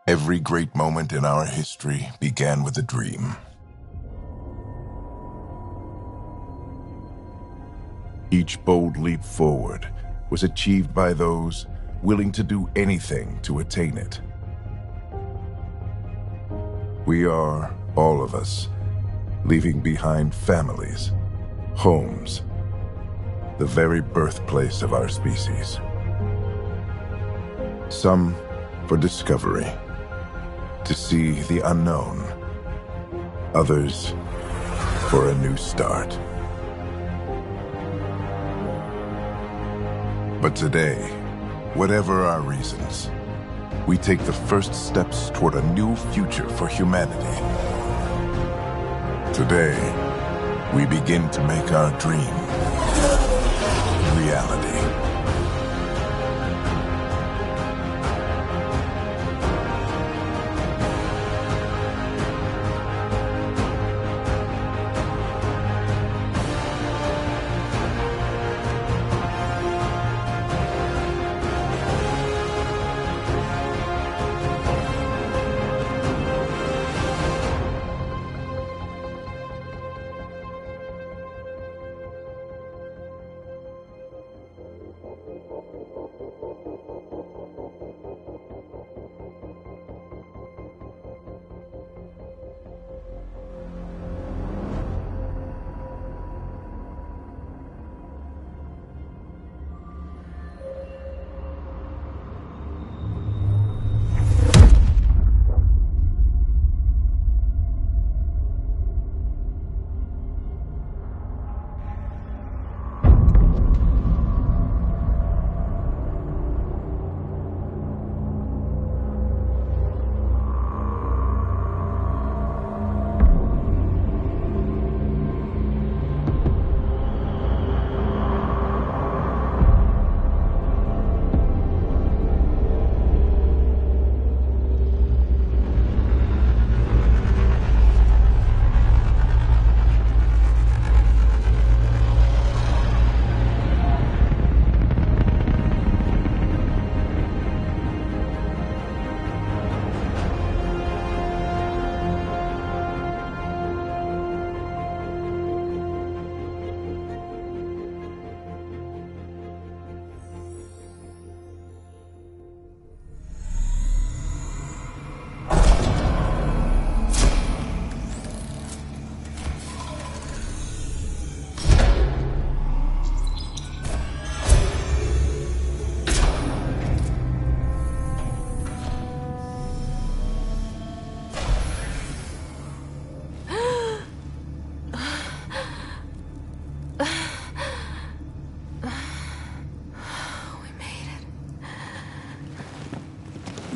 Every great moment in our history began with a dream. Each bold leap forward was achieved by those willing to do anything to attain it. We are, all of us, leaving behind families, homes, the very birthplace of our species. Some for discovery, to see the unknown. Others for a new start. But today, whatever our reasons, we take the first steps toward a new future for humanity. Today, we begin to make our dream reality.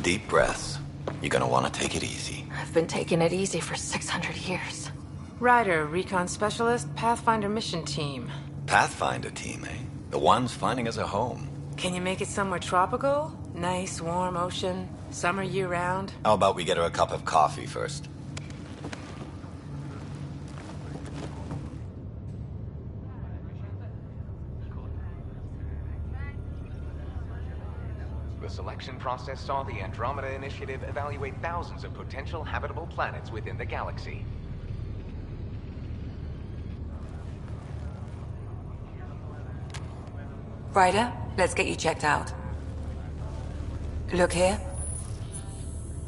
Deep breaths. You're gonna want to take it easy. I've been taking it easy for 600 years. Ryder, recon specialist, Pathfinder mission team. Pathfinder team, eh? The ones finding us a home. Can you make it somewhere tropical? Nice, warm ocean, summer year-round? How about we get her a cup of coffee first? The selection process saw the Andromeda Initiative evaluate thousands of potential habitable planets within the galaxy. Ryder, let's get you checked out. Look here.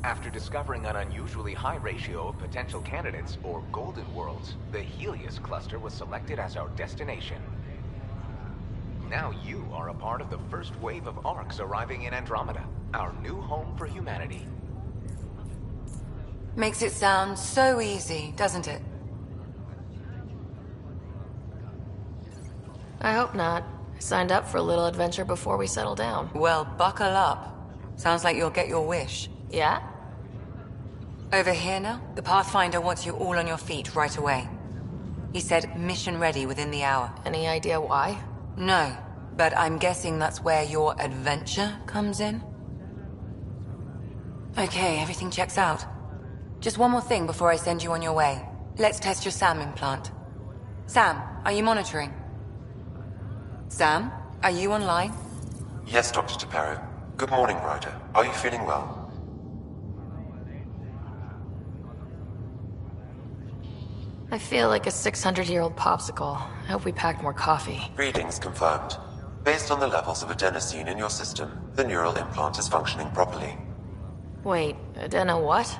After discovering an unusually high ratio of potential candidates, or golden worlds, the Helios cluster was selected as our destination. Now you are a part of the first wave of arcs arriving in Andromeda, our new home for humanity. Makes it sound so easy, doesn't it? I hope not. I signed up for a little adventure before we settle down. Well, buckle up. Sounds like you'll get your wish. Yeah? Over here now, the Pathfinder wants you all on your feet right away. He said mission ready within the hour. Any idea why? No, but I'm guessing that's where your adventure comes in. Okay, everything checks out. Just one more thing before I send you on your way. Let's test your SAM implant. Sam, are you monitoring? Sam, are you online? Yes, Dr. Taparo. Good morning, Ryder. Are you feeling well? I feel like a 600-year-old popsicle. I hope we packed more coffee. Readings confirmed. Based on the levels of adenosine in your system, the neural implant is functioning properly. Wait, adeno what?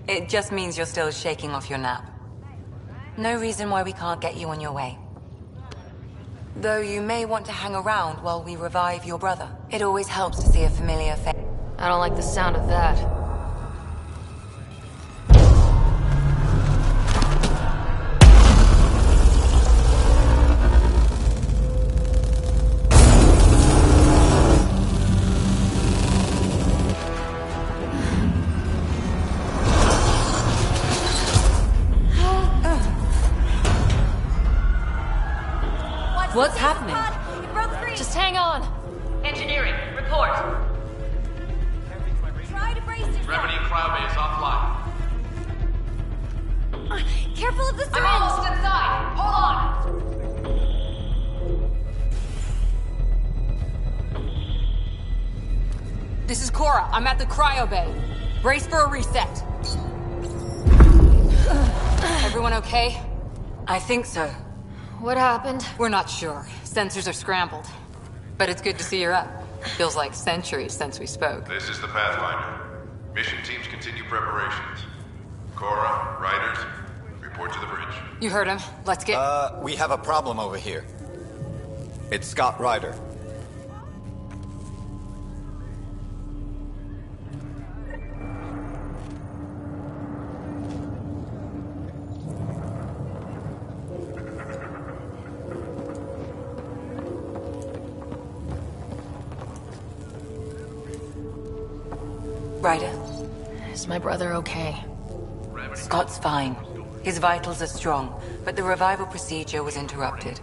It just means you're still shaking off your nap. No reason why we can't get you on your way. Though you may want to hang around while we revive your brother. It always helps to see a familiar face. I don't like the sound of that. What's happening? It broke free. Just hang on! Engineering, report. Try to brace yourself. Remedy cryobase offline. Careful of the I'm almost inside. Hold on. This is Cora. I'm at the cryo bay. Brace for a reset. Everyone okay? I think so. What happened? We're not sure. Sensors are scrambled. But it's good to see you're up. Feels like centuries since we spoke. This is the Pathfinder. Mission teams continue preparations. Cora, Riders, report to the bridge. You heard him. Let's get... We have a problem over here. It's Scott Ryder. Ryder, Is my brother okay? Scott's fine. His vitals are strong, but the revival procedure was interrupted.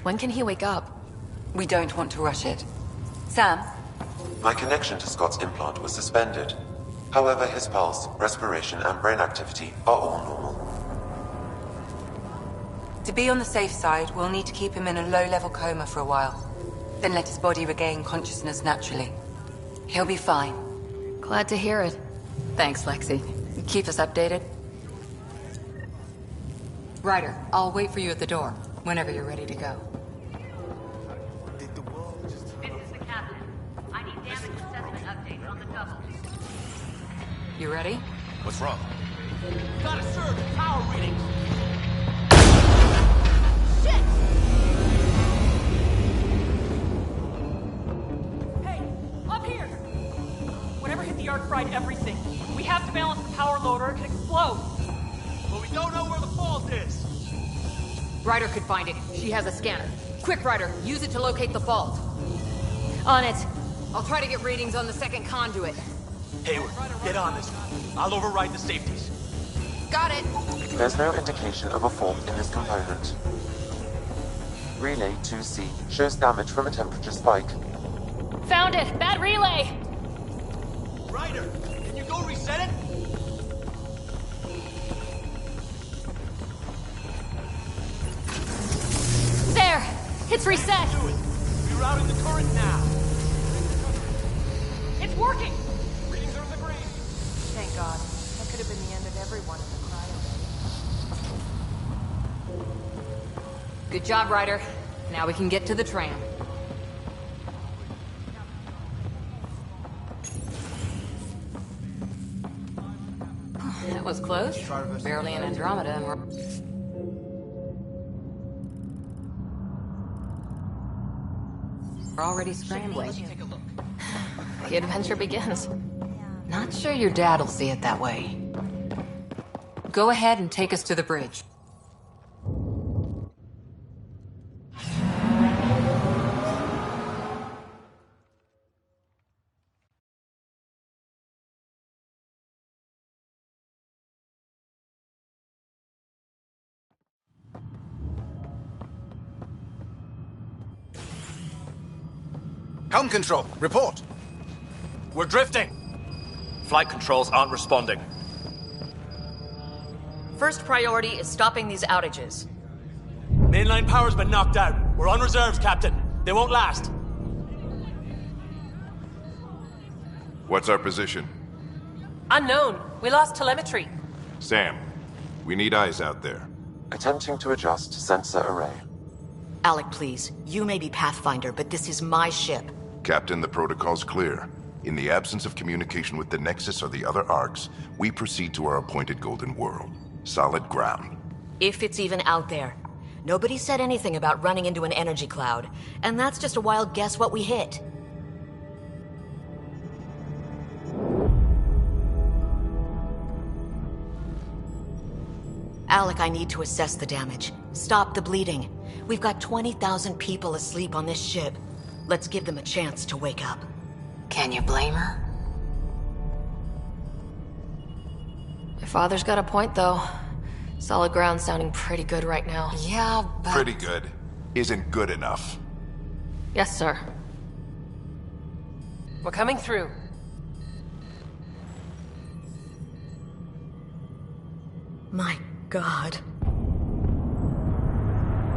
When can he wake up? We don't want to rush it. Sam? My connection to Scott's implant was suspended. However, his pulse, respiration, and brain activity are all normal. To be on the safe side, we'll need to keep him in a low-level coma for a while. Then let his body regain consciousness naturally. He'll be fine. Glad to hear it. Thanks, Lexi. Keep us updated. Ryder, I'll wait for you at the door, whenever you're ready to go. This is the captain. I need damage assessment updates on the double. You ready? What's wrong? Gotta serve power readings. The arc fried everything. We have to balance the power load or it could explode. But we don't know where the fault is. Ryder could find it. She has a scanner. Quick, Ryder, use it to locate the fault. On it. I'll try to get readings on the second conduit. Hayward, get on this one. I'll override the safeties. Got it. There's no indication of a fault in this component. Relay 2C shows damage from a temperature spike. Found it! Bad relay! Ryder, can you go reset it? There! It's reset! Do it. Rerouting the current now. It's working! Readings are in the green. Thank God. That could have been the end of everyone in the cryo. Good job, Ryder. Now we can get to the tram. That was close. Barely an Andromeda, and we're already scrambling. The adventure begins. Not sure your dad'll see it that way. Go ahead and take us to the bridge. Helm control, report. We're drifting. Flight controls aren't responding. First priority is stopping these outages. Mainline power's been knocked out. We're on reserves, Captain. They won't last. What's our position? Unknown. We lost telemetry. Sam, We need eyes out there. Attempting to adjust sensor array. Alec, please. You may be Pathfinder, but this is my ship. Captain, the protocol's clear. In the absence of communication with the Nexus or the other arcs, we proceed to our appointed Golden World. Solid ground. If it's even out there. Nobody said anything about running into an energy cloud, and that's just a wild guess what we hit. Alec, I need to assess the damage. Stop the bleeding. We've got 20,000 people asleep on this ship. Let's give them a chance to wake up. Can you blame her? Your father's got a point, though. Solid ground sounding pretty good right now. Yeah, but... Pretty good isn't good enough. Yes, sir. We're coming through. My God.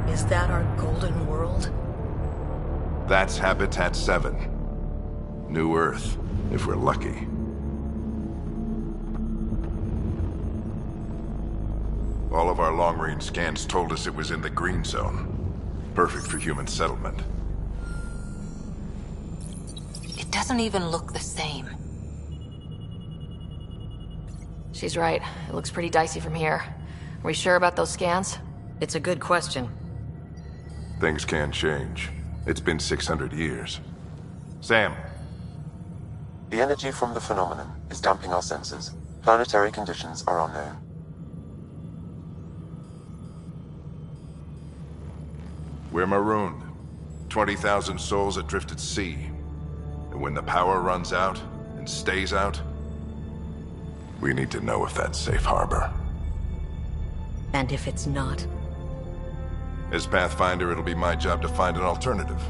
Is that our Golden World? That's Habitat 7. New Earth, if we're lucky. All of our long-range scans told us it was in the green zone. Perfect for human settlement. It doesn't even look the same. She's right. It looks pretty dicey from here. Are we sure about those scans? It's a good question. Things can change. It's been 600 years. Sam. The energy from the phenomenon is damping our sensors. Planetary conditions are unknown. We're marooned. 20,000 souls adrift at sea. And when the power runs out, and stays out, we need to know if that's safe harbor. And if it's not? As Pathfinder, it'll be my job to find an alternative.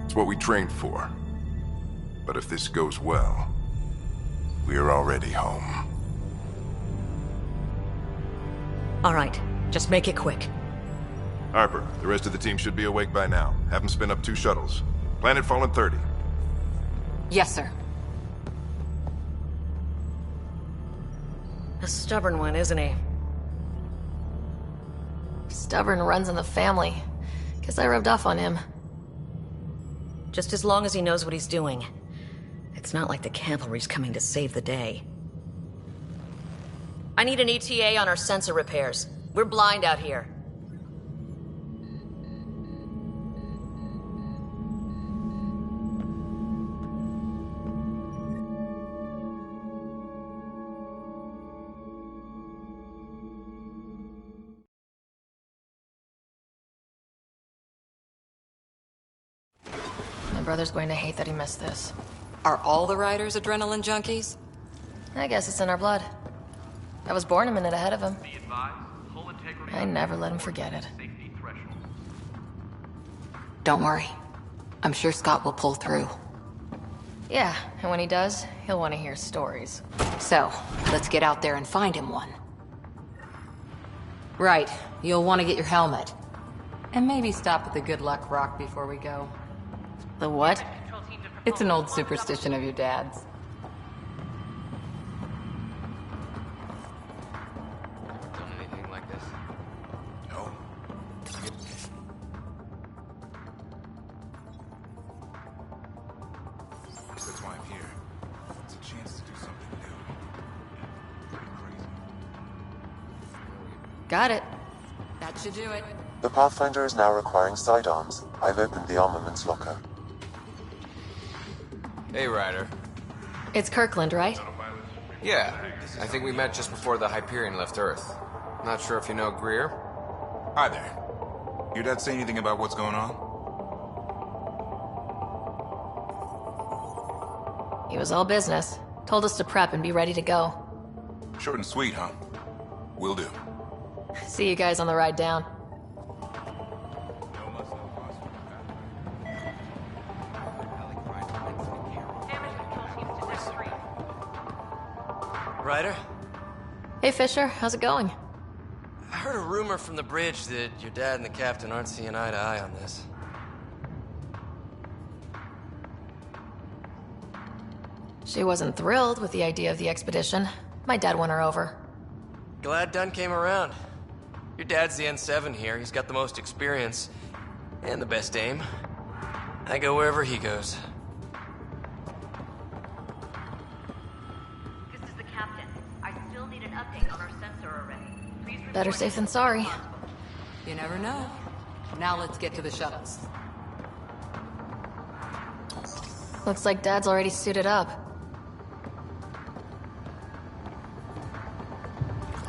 It's what we trained for. But if this goes well, we're already home. All right, just make it quick. Harper, the rest of the team should be awake by now. Have them spin up 2 shuttles. Planet Fallen 30. Yes, sir. A stubborn one, isn't he? Stubborn runs in the family. Guess I rubbed off on him. Just as long as he knows what he's doing. It's not like the cavalry's coming to save the day. I need an ETA on our sensor repairs. We're blind out here. My brother's going to hate that he missed this. Are all the Ryders adrenaline junkies? I guess it's in our blood. I was born a minute ahead of him. I never let him forget it. Don't worry. I'm sure Scott will pull through. Yeah, and when he does, he'll want to hear stories. So, let's get out there and find him one. Right, you'll want to get your helmet. And maybe stop at the Good Luck Rock before we go. The what? It's an old superstition of your dad's. Done anything like this? No. That's why I'm here. It's a chance to do something new. Crazy. Got it. That should do it. The Pathfinder is now requiring sidearms. I've opened the armaments locker. Hey, Ryder. It's Kirkland, right? Yeah, I think we met just before the Hyperion left Earth. Not sure if you know Greer? Hi there. Your dad say anything about what's going on? He was all business. Told us to prep and be ready to go. Short and sweet, huh? Will do. See you guys on the ride down. Ryder? Hey, Fisher. How's it going? I heard a rumor from the bridge that your dad and the captain aren't seeing eye to eye on this. She wasn't thrilled with the idea of the expedition. My dad won her over. Glad Dunn came around. Your dad's the N7 here. He's got the most experience and the best aim. I go wherever he goes. This is the captain. I still need an update on our sensor array. Please report Better safe than sorry. You never know. Now let's get to the shuttles. Looks like Dad's already suited up.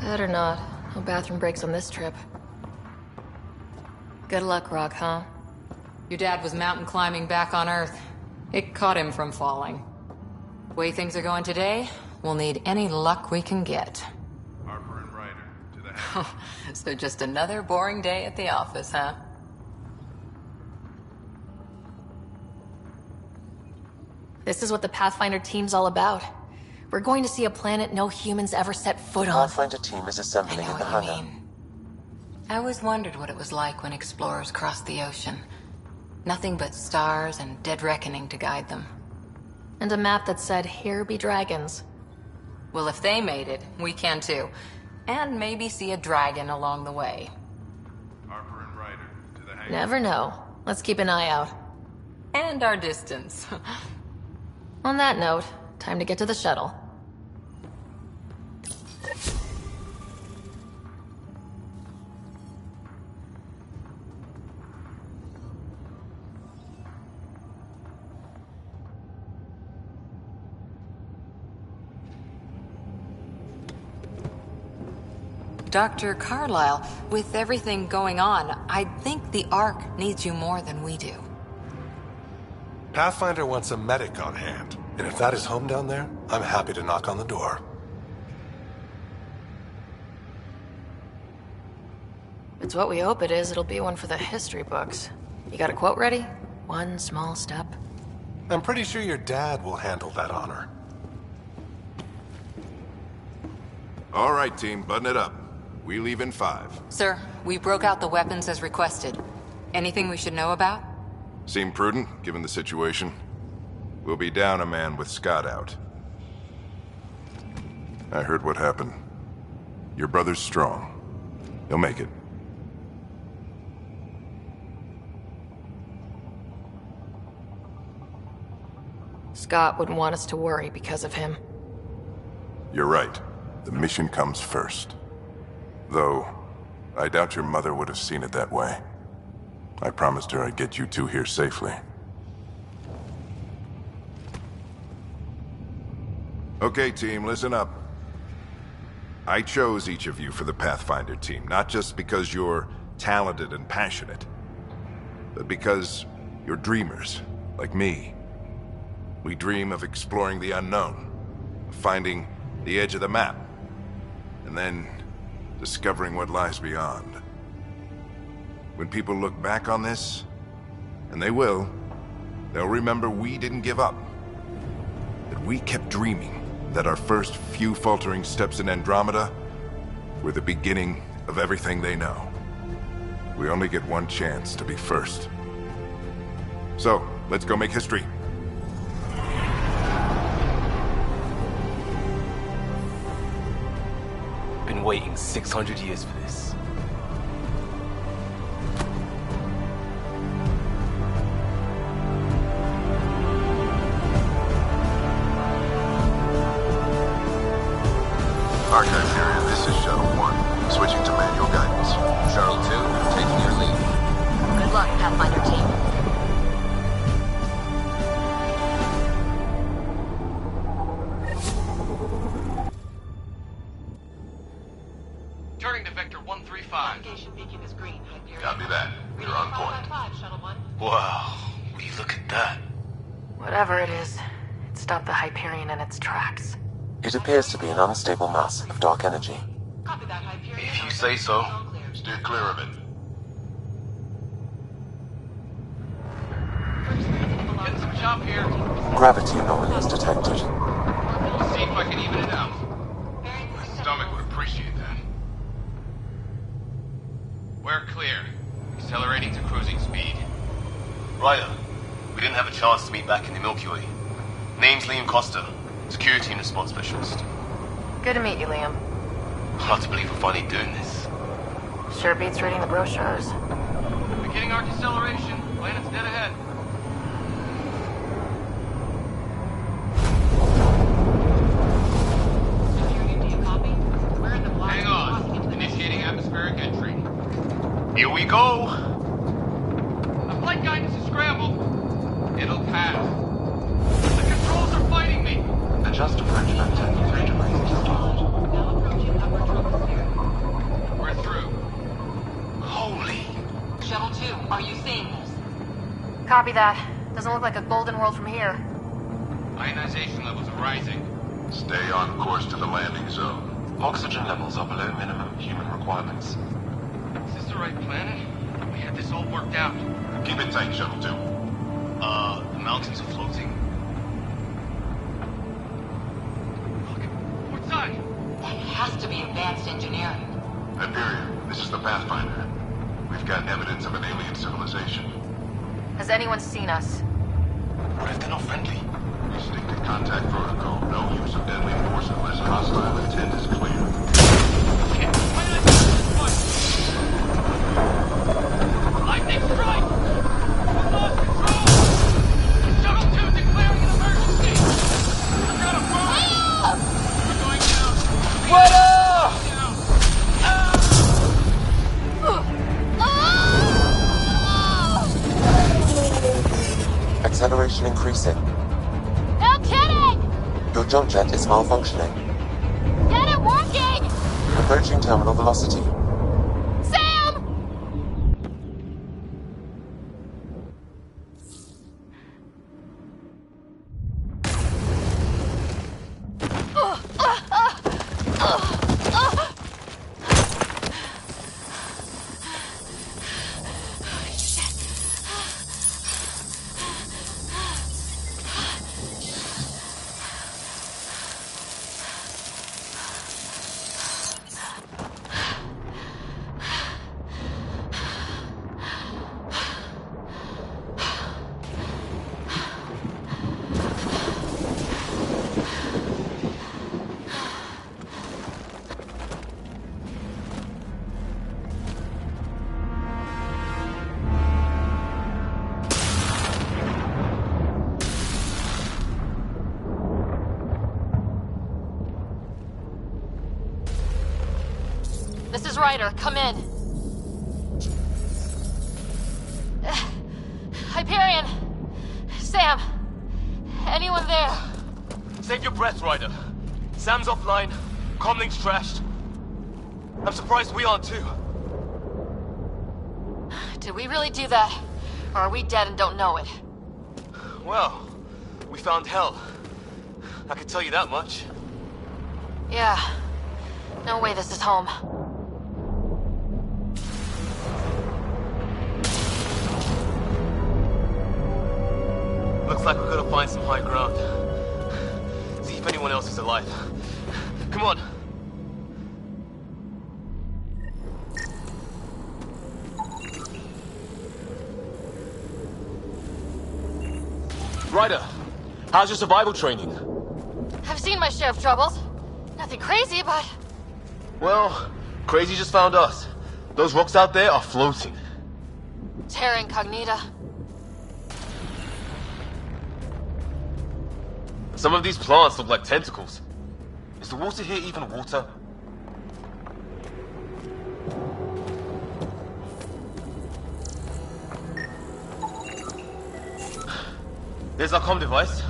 Better not. No bathroom breaks on this trip. Good luck, Rock, huh? Your dad was mountain climbing back on Earth. It caught him from falling. The way things are going today, we'll need any luck we can get. Harper and Ryder, to the hangar. So just another boring day at the office, huh? This is what the Pathfinder team's all about. We're going to see a planet no humans ever set foot on. Pathfinder team is assembling in the hangar. I always wondered what it was like when explorers crossed the ocean. Nothing but stars and dead reckoning to guide them. And a map that said, "Here be dragons." Well, if they made it, we can too. And maybe see a dragon along the way. Harper and Ryder, to the hangar. Never know. Let's keep an eye out. And our distance. On that note, time to get to the shuttle. Dr. Carlyle, with everything going on, I think the Ark needs you more than we do. Pathfinder wants a medic on hand, and if that is home down there, I'm happy to knock on the door. If it's what we hope it is, it'll be one for the history books. You got a quote ready? One small step. I'm pretty sure your dad will handle that honor. All right, team, button it up. We leave in 5. Sir, we broke out the weapons as requested. Anything we should know about? Seem prudent, given the situation. We'll be down a man with Scott out. I heard what happened. Your brother's strong. He'll make it. Scott wouldn't want us to worry because of him. You're right. The mission comes first. Though, I doubt your mother would have seen it that way. I promised her I'd get you two here safely. Okay, team, listen up. I chose each of you for the Pathfinder team, not just because you're talented and passionate, but because you're dreamers, like me. We dream of exploring the unknown, of finding the edge of the map, and then discovering what lies beyond. When people look back on this, and they will, they'll remember we didn't give up. That we kept dreaming, that our first few faltering steps in Andromeda were the beginning of everything they know. We only get one chance to be first. So, let's go make history. Been waiting 600 years for this. Archive area, this is Shuttle 1. Switching to manual guidance. Shuttle 2, taking your lead. Good luck, Pathfinder team. Turning to Vector 135. Copy that. You're on point. Wow, will you look at that? Whatever it is, it stopped the Hyperion in its tracks. It appears to be an unstable mass of dark energy. If you say so. Steer clear of it. Getting some chop here. Gravity anomalies detected. We'll see if I can even it out. My stomach would appreciate that. We're clear. Accelerating to cruising speed. Ryder, we didn't have a chance to meet back in the Milky Way. Name's Liam Costa, Security and Response Specialist. Good to meet you, Liam. Hard to believe we're finally doing this. Sure beats reading the brochures. Beginning our deceleration. Planet's dead ahead. Hang on. Initiating atmospheric entry. Here we go. The flight guidance is scrambled. It'll pass. The controls are fighting me. Adjust approach vector 3 degrees to start. We're through. Holy. Shuttle 2, are you seeing this? Copy that. Doesn't look like a golden world from here. Ionization levels are rising. Stay on course to the landing zone. Oxygen levels are below minimum human requirements. Is this the right planet? We had this all worked out. Keep it tight, Shuttle 2. The mountains are floating. What side? That has to be advanced engineering. Hyperion, this is the Pathfinder. We've got evidence of an alien civilization. Has anyone seen us? What if they're not friendly? We stick to contact protocol. No use of deadly force unless hostile intent is clear. Lightning strike! We lost control! Shuttle 2 declaring an emergency! I've got a bomb! We're going down! What up? Acceleration increasing. No kidding! Your jump jet is malfunctioning. Get it working! Approaching terminal velocity. Sam! This is Ryder. Come in. Hyperion! Sam! Anyone there? Save your breath, Ryder. Sam's offline. Comlink's trashed. I'm surprised we aren't too. Did we really do that? Or are we dead and don't know it? Well, we found hell. I can tell you that much. Yeah. No way this is home. Looks like we're gonna find some high ground. See if anyone else is alive. Come on. Ryder, how's your survival training? I've seen my share of troubles. Nothing crazy, but... Well, crazy just found us. Those rocks out there are floating. Terra Incognita. Some of these plants look like tentacles. Is the water here even water? There's our comm device.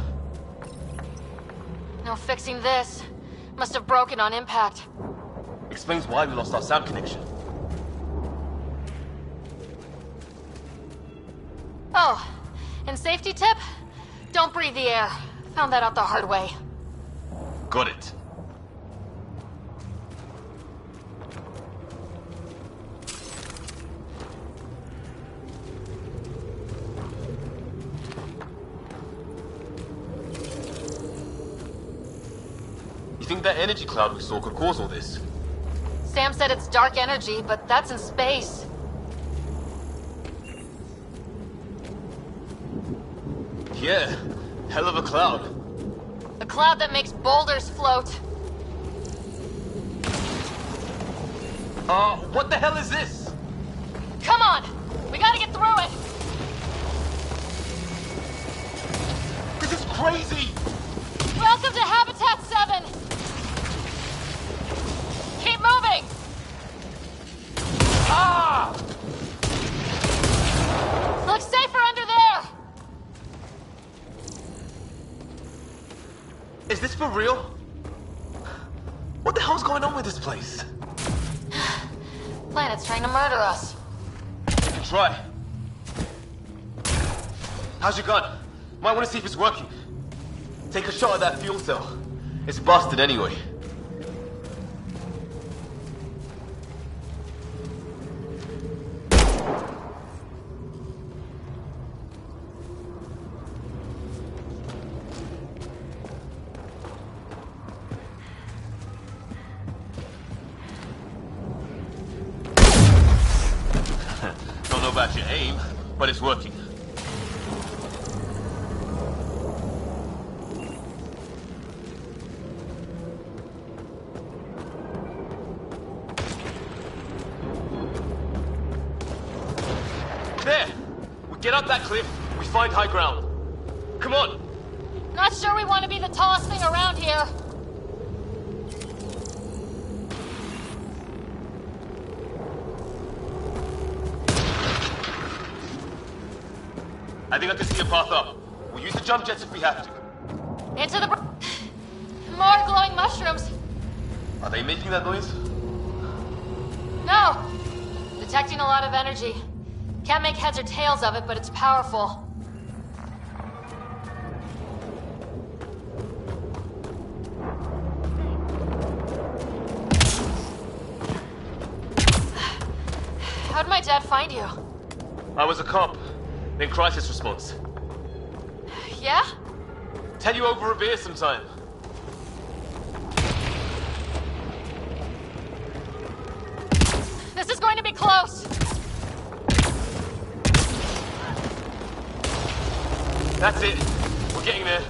No fixing this. Must have broken on impact. Explains why we lost our SAM connection. Oh, and safety tip? Don't breathe the air. Found that out the hard way. Got it. You think that energy cloud we saw could cause all this? Sam said it's dark energy, but that's in space. Yeah, hell of a cloud. A cloud that makes boulders float. What the hell is this? Come on! We gotta get through it! This is crazy! Welcome to Habitat 7! Keep moving! Ah! Looks safer under there! Is this for real? What the hell's going on with this place? Planet's trying to murder us. You can try. How's your gun? Might want to see if it's working. Take a shot at that fuel cell. It's busted anyway. Don't know about your aim, but it's working. There! We get up that cliff, we find high ground. Come on! Not sure we want to be the tallest thing around here. I think I can see a path up. We'll use the jump jets if we have to. Into the... More glowing mushrooms. Are they making that noise? No! Detecting a lot of energy. Can't make heads or tails of it, but it's powerful. How'd my dad find you? I was a cop. Then crisis response. Yeah? Tell you over a beer sometime. This is going to be close. That's it. We're getting there.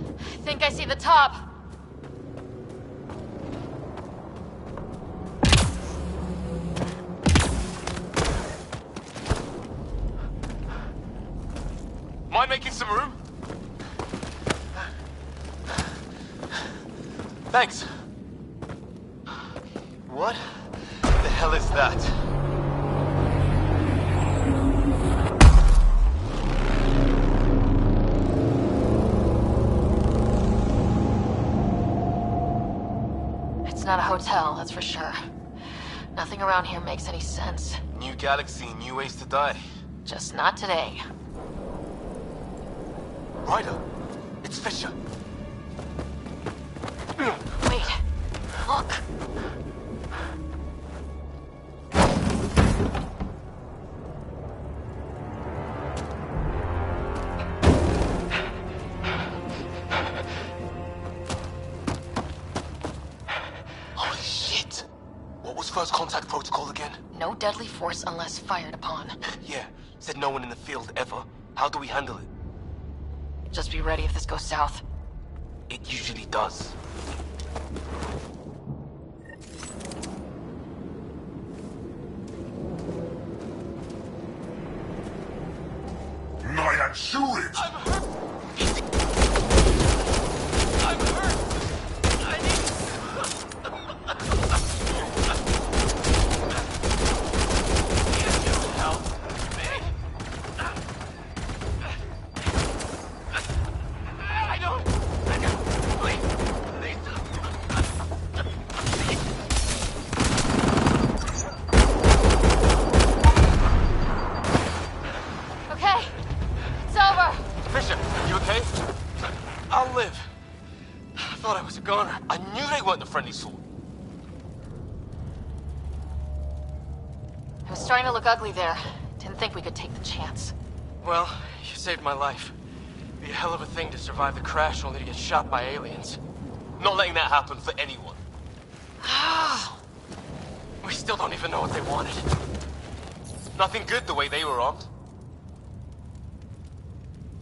I think I see the top. Mind making some room? Thanks. What the hell is that? It's not a hotel, that's for sure. Nothing around here makes any sense. New galaxy, new ways to die. Just not today. Ryder, it's Fisher. Wait, look. Holy shit! What was first contact protocol again? No deadly force unless fired upon. Yeah, said no one in the field ever. How do we handle it? Just be ready if this goes south. It usually does. I shoot it! I'm hurt! I'm hurt! I need... help me. I don't... Please. Okay, it's over. Fisher, you okay? I'll live. I thought I was a goner. I knew they weren't the friendly sort. It was starting to look ugly there. Didn't think we could take the chance. Well, you saved my life. It'd be a hell of a thing to survive the crash only to get shot by aliens. Not letting that happen for anyone. We still don't even know what they wanted. Nothing good the way they were armed.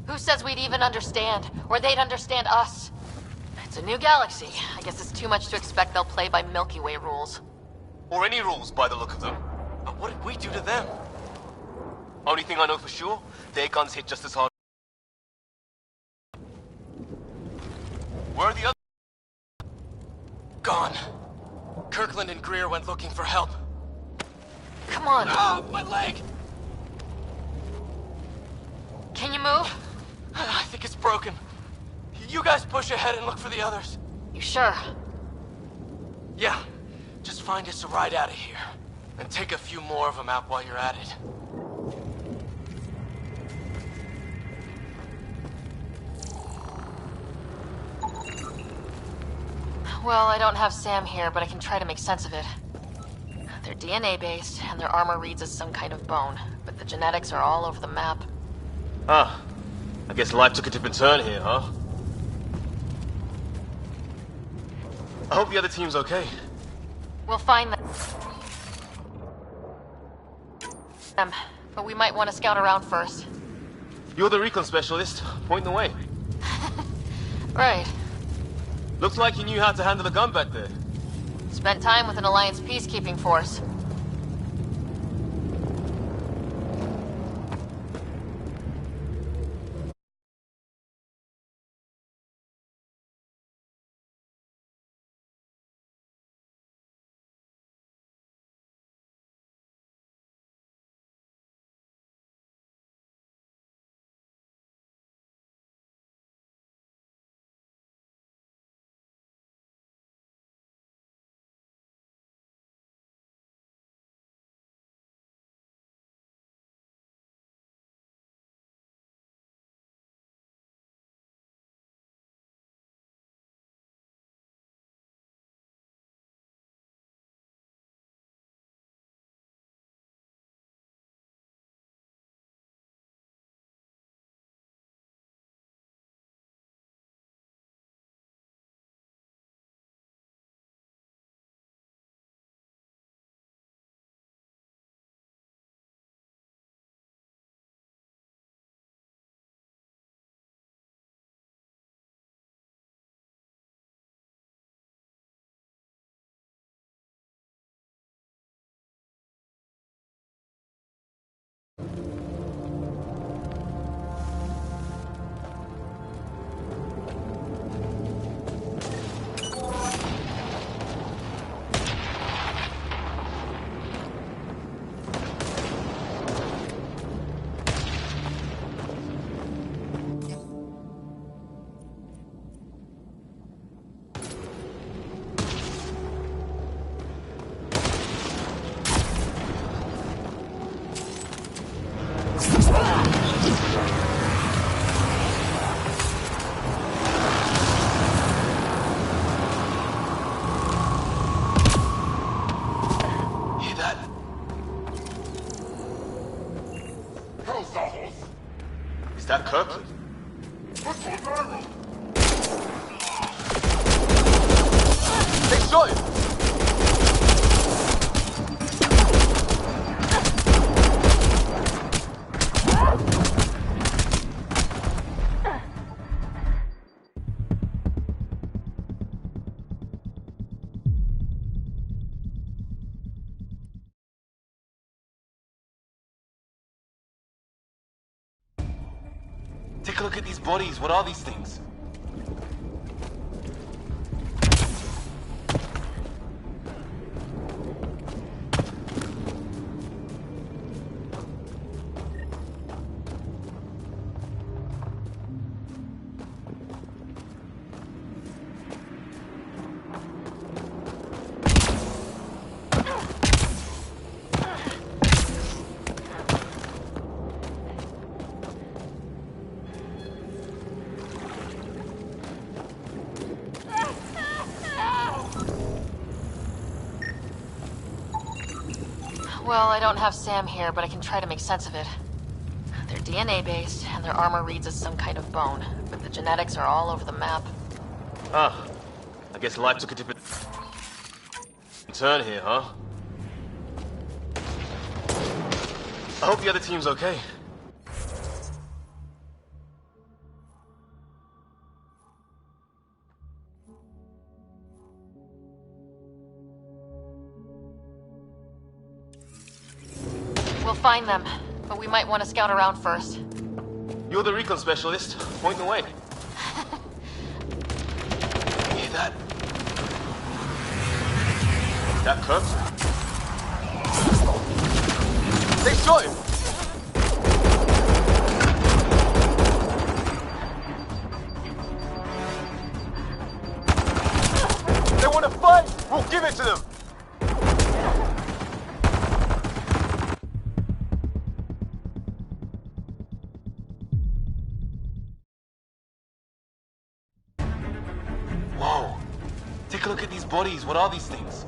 Who says we'd even understand? Or they'd understand us? It's a new galaxy. I guess it's too much to expect they'll play by Milky Way rules. Or any rules by the look of them. But what did we do to them? Only thing I know for sure, their guns hit just as hard. Where are the others? Gone. Kirkland and Greer went looking for help. Come on. Ah, my leg! Can you move? I think it's broken. You guys push ahead and look for the others. You sure? Yeah. Just find us a ride out of here. And take a few more of them out while you're at it. Well, I don't have Sam here, but I can try to make sense of it. They're DNA-based, and their armor reads as some kind of bone, but the genetics are all over the map. Huh. I guess life took a different turn here, huh? I hope the other team's okay. We'll find them, but we might want to scout around first. You're the recon specialist. Point the way. Right. Looks like you knew how to handle the gun back there. Spent time with an Alliance peacekeeping force. that Kirkland? They shot him! Take a look at these bodies. What are these things? Well, I don't have Sam here, but I can try to make sense of it. They're DNA-based, and their armor reads as some kind of bone, but the genetics are all over the map. Ah, I guess life took a different turn here, huh? I hope the other team's okay. We'll find them, but we might want to scout around first. You're the recon specialist. Point the way. You hear that? That Kirk's. They shot him! They want to fight! We'll give it to them! Whoa! Take a look at these bodies. What are these things?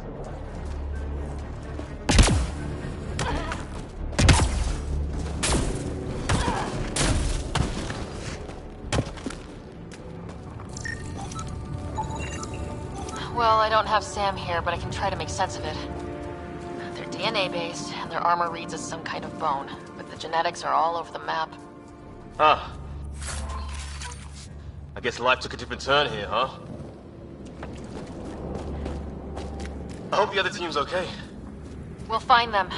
Well, I don't have Sam here, but I can try to make sense of it. They're DNA-based, and their armor reads as some kind of bone, but the genetics are all over the map. Ah. I guess life took a different turn here, huh? I hope the other team's okay. We'll find them.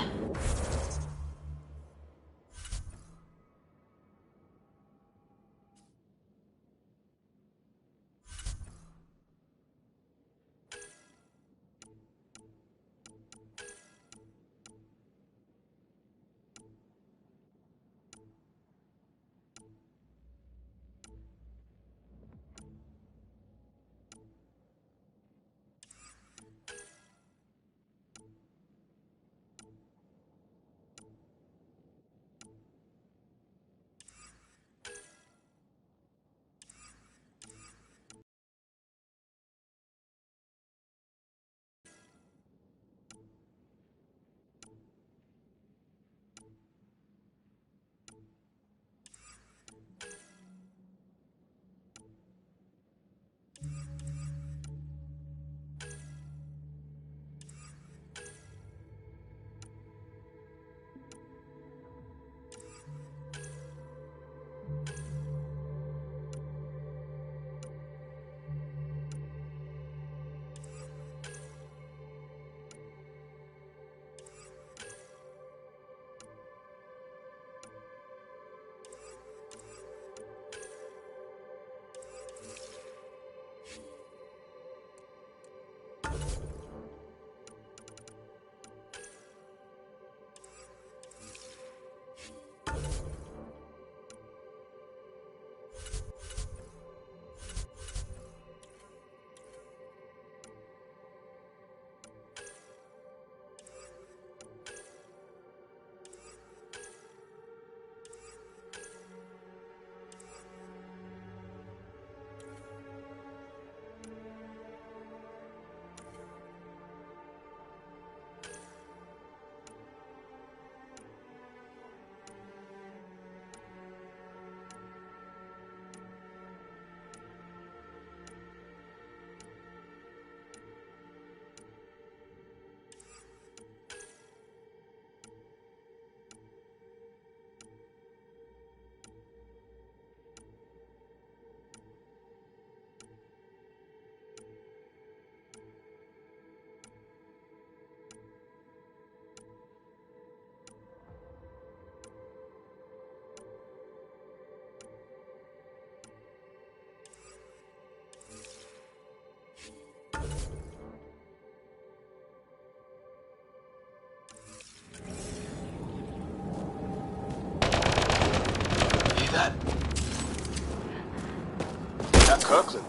That's Kirkland.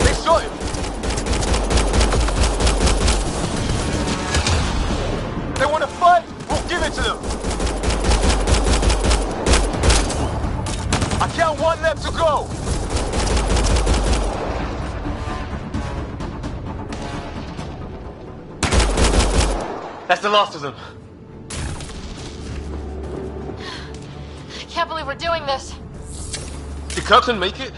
They shot him! They want to fight! We'll give it to them! I count one left to go! That's the last of them. I can't believe we're doing this. Did Kirkland make it?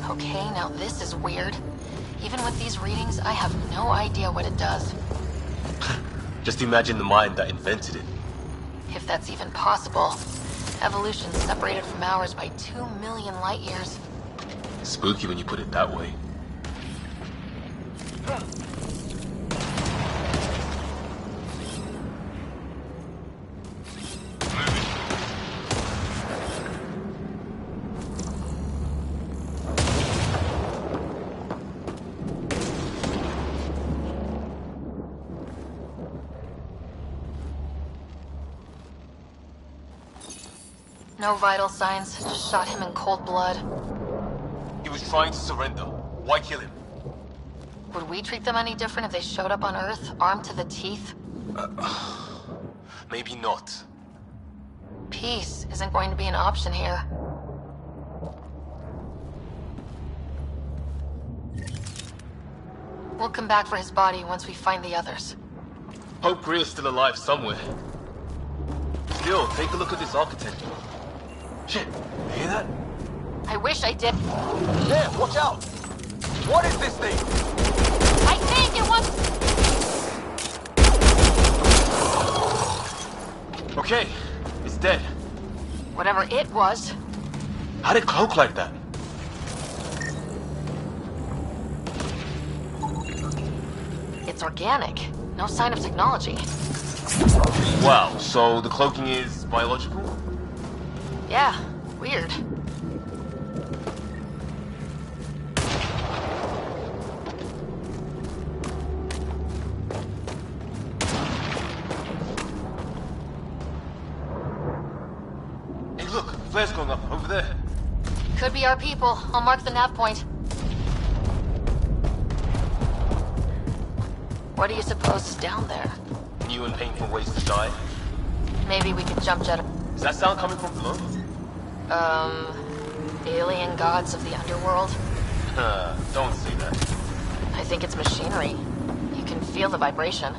Okay, now this is weird. Even with these readings, I have no idea what it does. Just imagine the mind that invented it. If that's even possible. Evolution's separated from ours by 2 million light years. Spooky when you put it that way. No vital signs, just shot him in cold blood. He was trying to surrender. Why kill him? Would we treat them any different if they showed up on Earth, armed to the teeth? Maybe not. Peace isn't going to be an option here. We'll come back for his body once we find the others. Hope Greer's still alive somewhere. Still, take a look at this architecture. Shit, you hear that? I wish I did. There, watch out! What is this thing? I think it wants... Okay, it's dead. Whatever it was. How'd it cloak like that? It's organic. No sign of technology. Wow, so the cloaking is biological? Yeah, weird. Hey look, flare's going up, over there. Could be our people. I'll mark the nav point. What do you suppose is down there? New and painful ways to die. Maybe we could jump jet. Is that sound coming from below? Alien gods of the underworld? Don't say that. I think it's machinery. You can feel the vibration.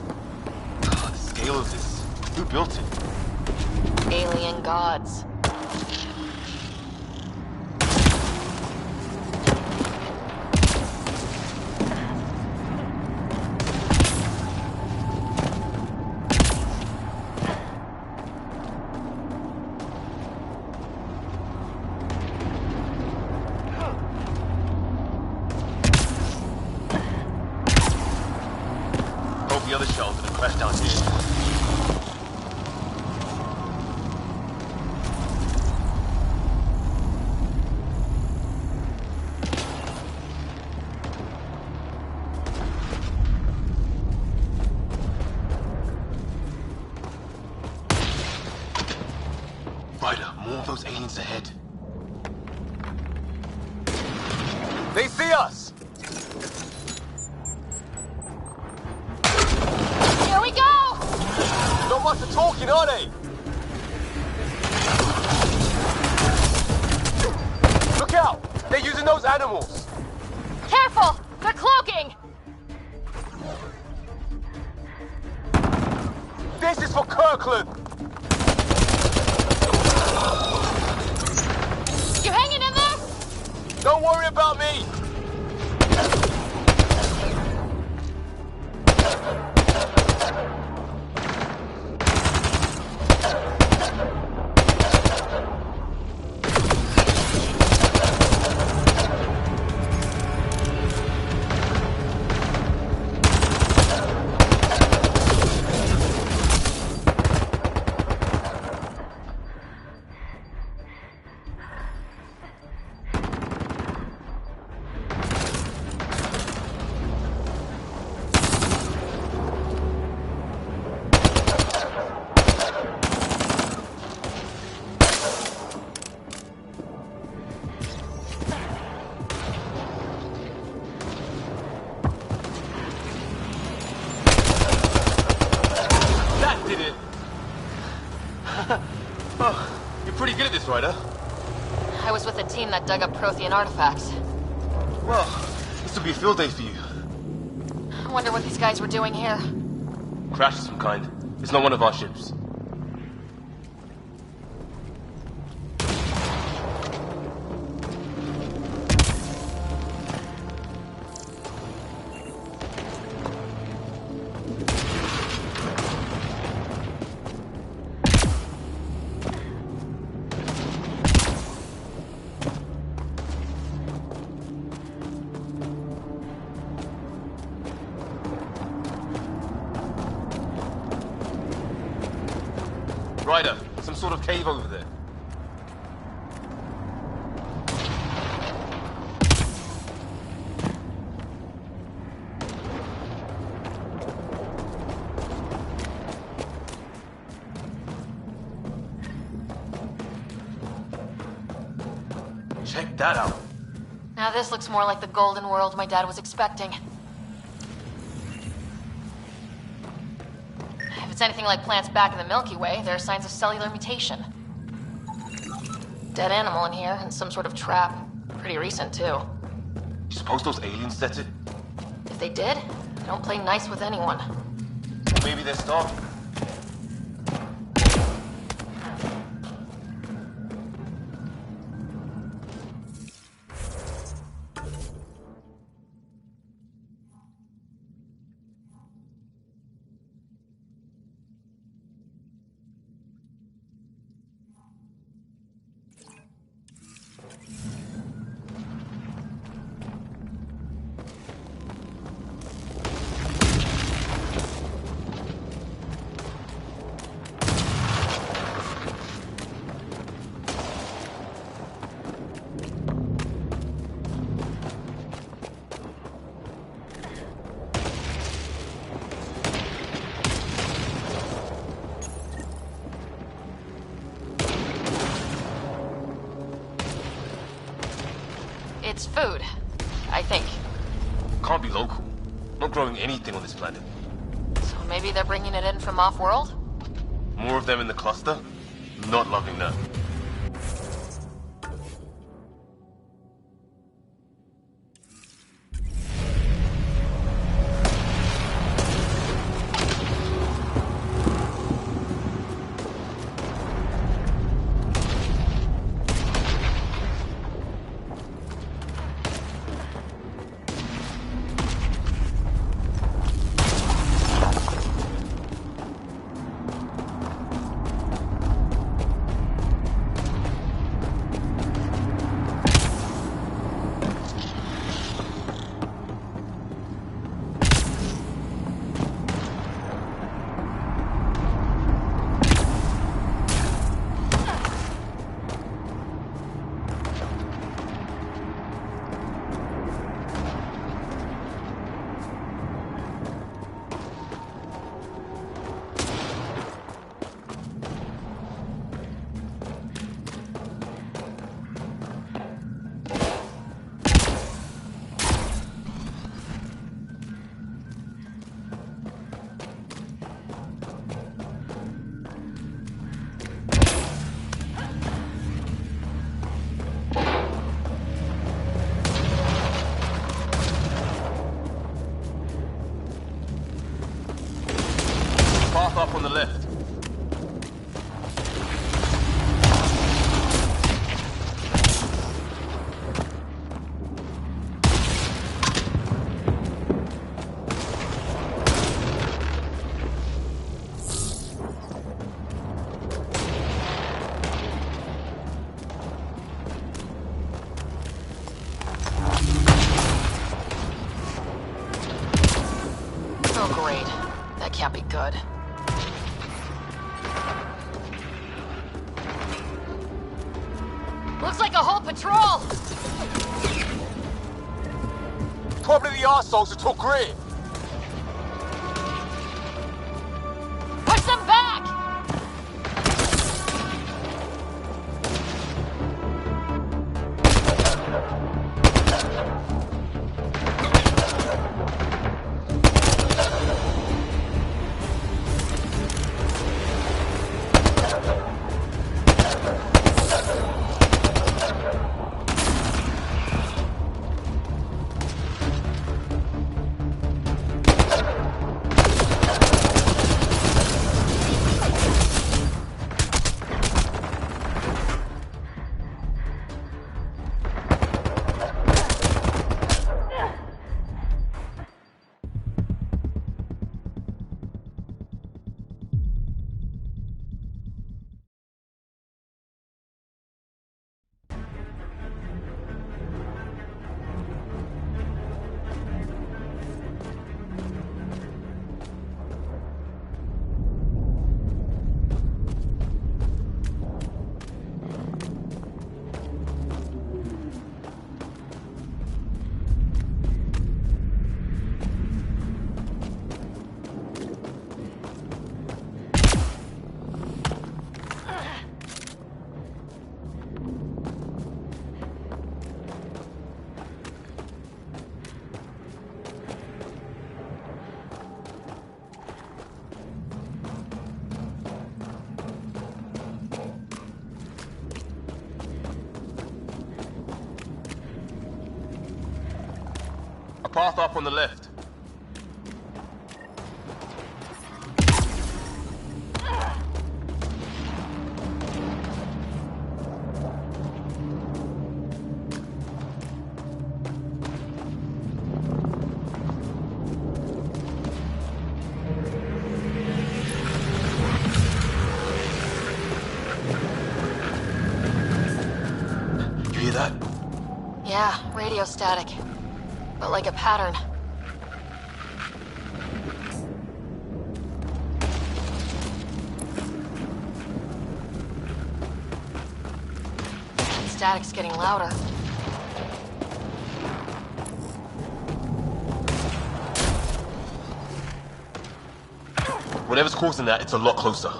The scale of this. Who built it? Alien gods. The other shell didn't crash down here. Ryder, more of those aliens ahead. They see us! Here we go! Not much of talking, are they? Look out! They're using those animals! Careful! They're cloaking! This is for Kirkland! You hanging in there? Don't worry about me! Pretty good at this, Ryder. I was with a team that dug up Prothean artifacts. Well, this will be a field day for you. I wonder what these guys were doing here. Crash of some kind. It's not one of our ships. Ryder, some sort of cave over there. Check that out. Now this looks more like the golden world my dad was expecting. If it's anything like plants back in the Milky Way, there are signs of cellular mutation. Dead animal in here, and some sort of trap. Pretty recent, too. You suppose those aliens set it? If they did, they don't play nice with anyone. Maybe they're starving. It's food, I think. Can't be local. Not growing anything on this planet. So maybe they're bringing it in from off-world? More of them in the cluster? Not loving that. Up on the left. Oh great. That can't be good. Looks like a whole patrol! Probably the arseholes who took Greer. Push them back! path up on the left. You hear that? Yeah, radio static. But like a pattern. Static's getting louder. Whatever's causing that, it's a lot closer.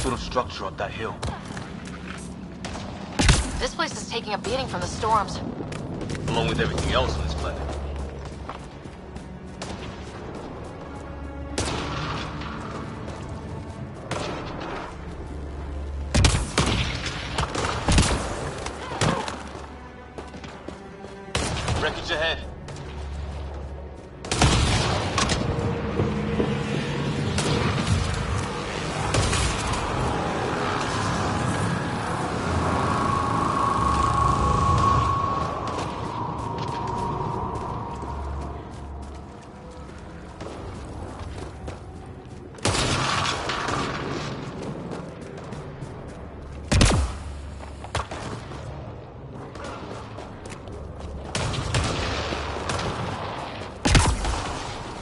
Sort of structure up that hill. This place is taking a beating from the storms. Along with everything else on this planet. Wreckage ahead.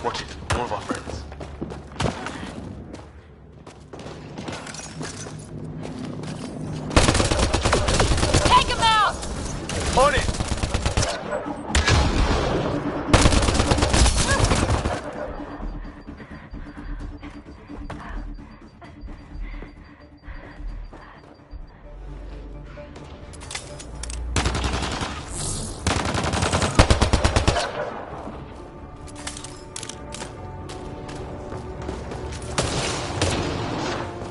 Watch it. More of our friends. Take him out! On it!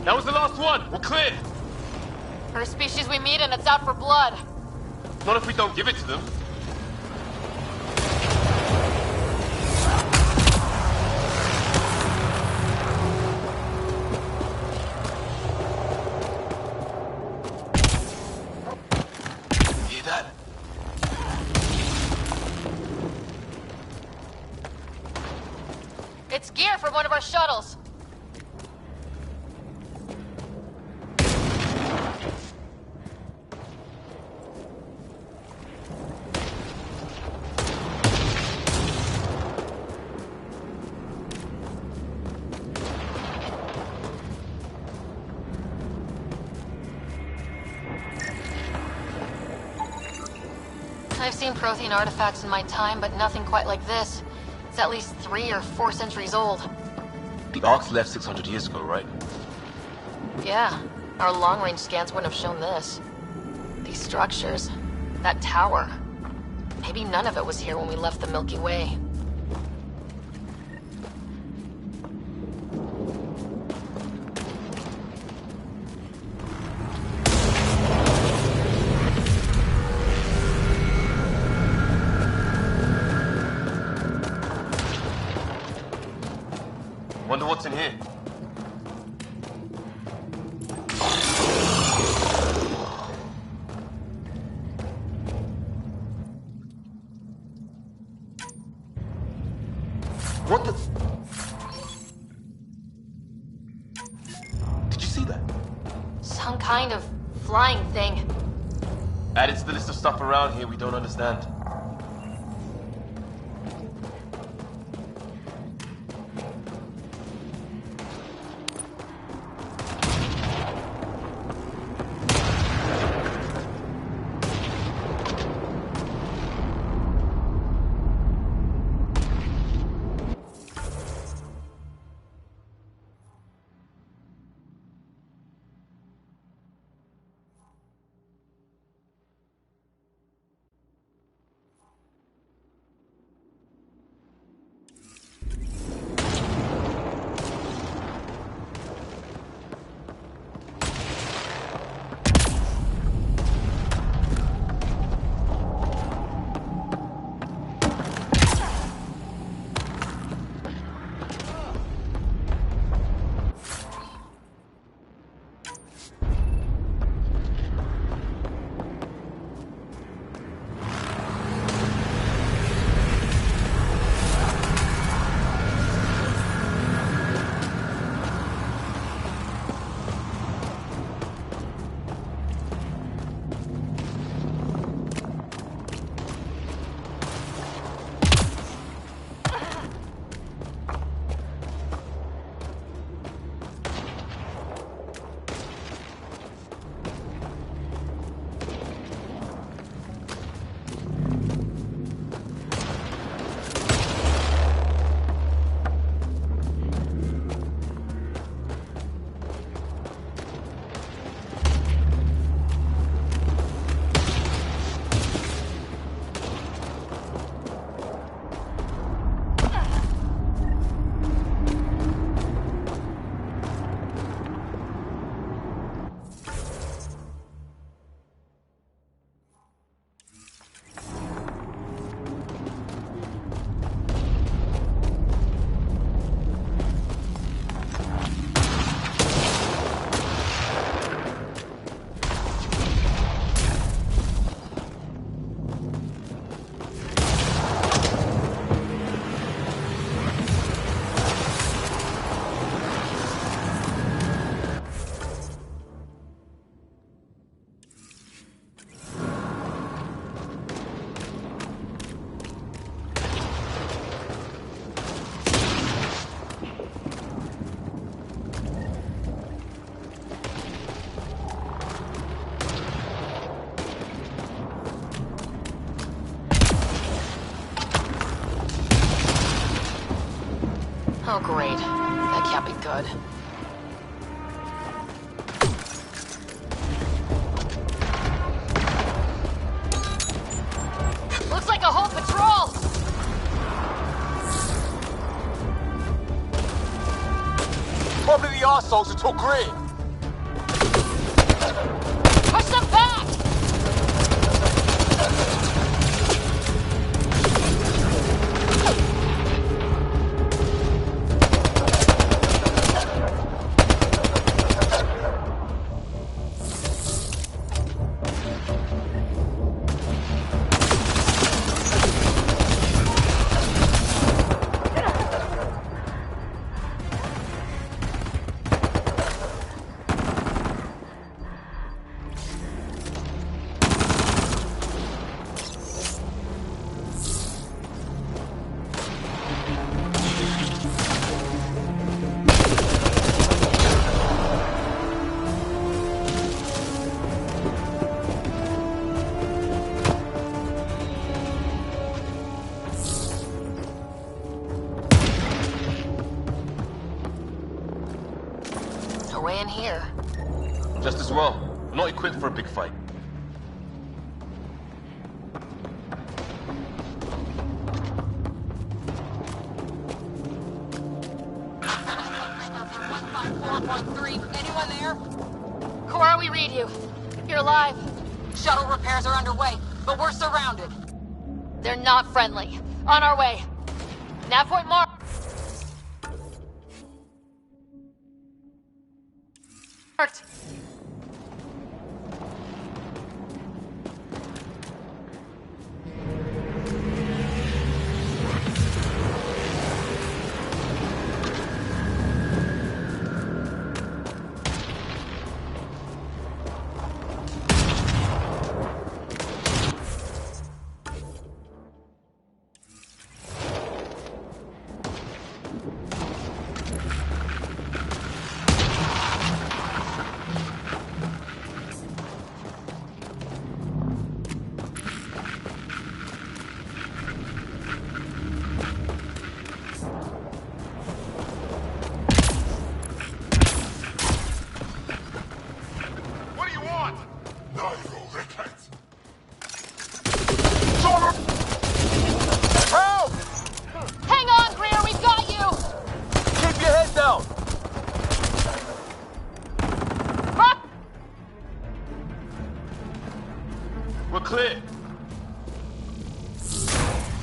That was the last one! We're clear! First species we meet and it's out for blood. Not if we don't give it to them. Hear that? It's gear from one of our shuttles. I've seen Prothean artifacts in my time, but nothing quite like this. It's at least 3 or 4 centuries old. The Ark's left 600 years ago, right? Yeah, our long-range scans wouldn't have shown this. These structures, that tower. Maybe none of it was here when we left the Milky Way. Wonder what's in here. What the? Did you see that? Some kind of flying thing. Added to the list of stuff around here we don't understand. Oh, great. That can't be good. Looks like a whole patrol! Probably the arseholes who took Green. Push them back! Way in here. Just as well. We're not equipped for a big fight. Anyone there? Cora, we read you. You're alive. Shuttle repairs are underway, but we're surrounded. They're not friendly. On our way. Nav point mark. Marked.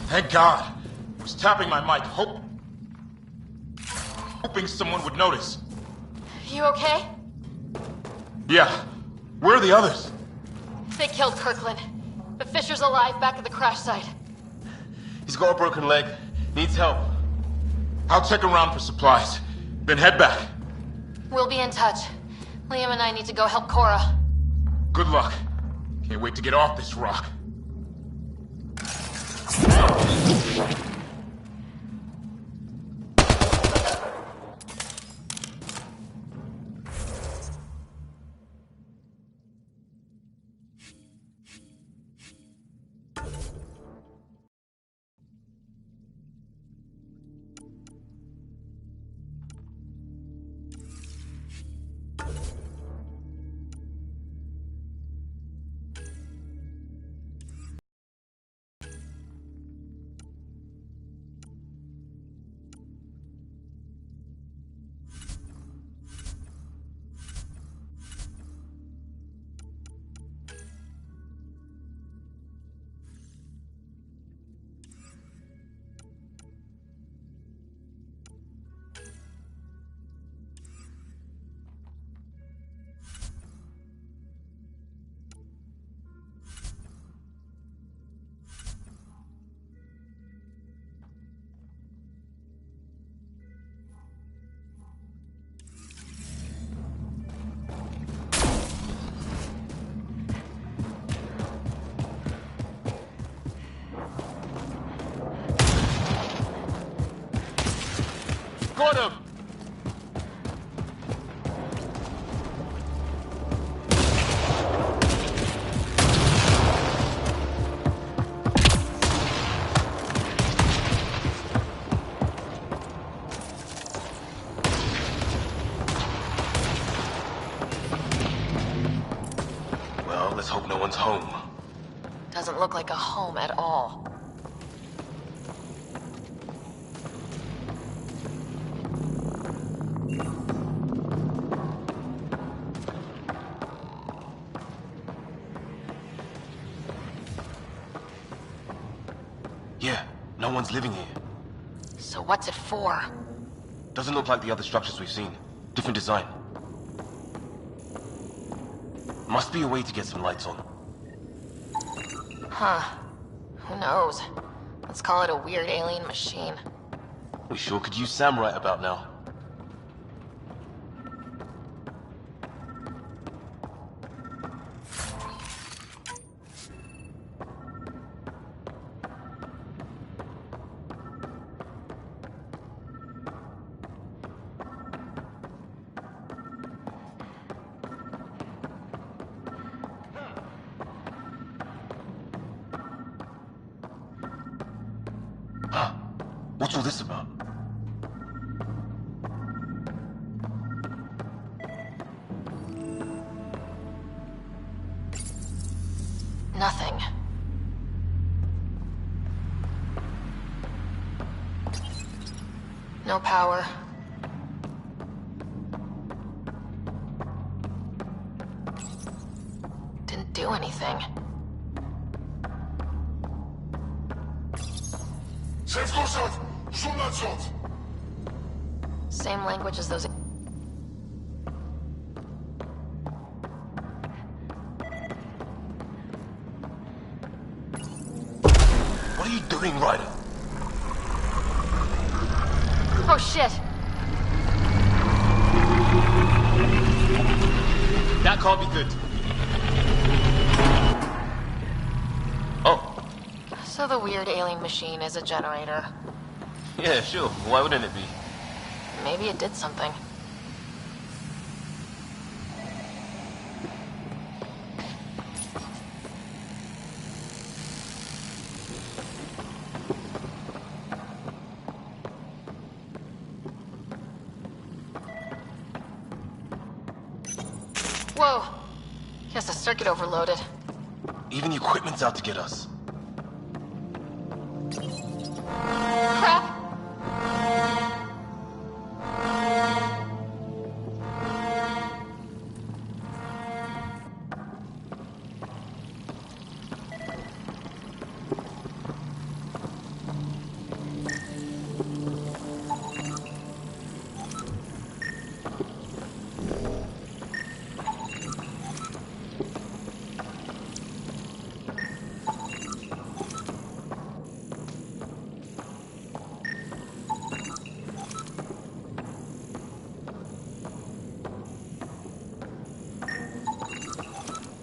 Thank God. I was tapping my mic, hoping someone would notice. You okay? Yeah. Where are the others? They killed Kirkland. But Fisher's alive back at the crash site. He's got a broken leg. Needs help. I'll check around for supplies. Then head back. We'll be in touch. Liam and I need to go help Cora. Good luck. Can't wait to get off this rock. Got him! look like a home at all. Yeah, no one's living here. So what's it for? Doesn't look like the other structures we've seen. Different design. Must be a way to get some lights on. Huh. Who knows? Let's call it a weird alien machine. We sure could use Sam right about now. Huh. What's all this about? Nothing. No power. Didn't do anything. Same language as those. What are you doing, Ryder? Oh shit! That can't be good. Oh. So the weird alien machine is a generator. Yeah, sure. Why wouldn't it be? Maybe it did something. Whoa! Guess the circuit overloaded. Even the equipment's out to get us. Crap!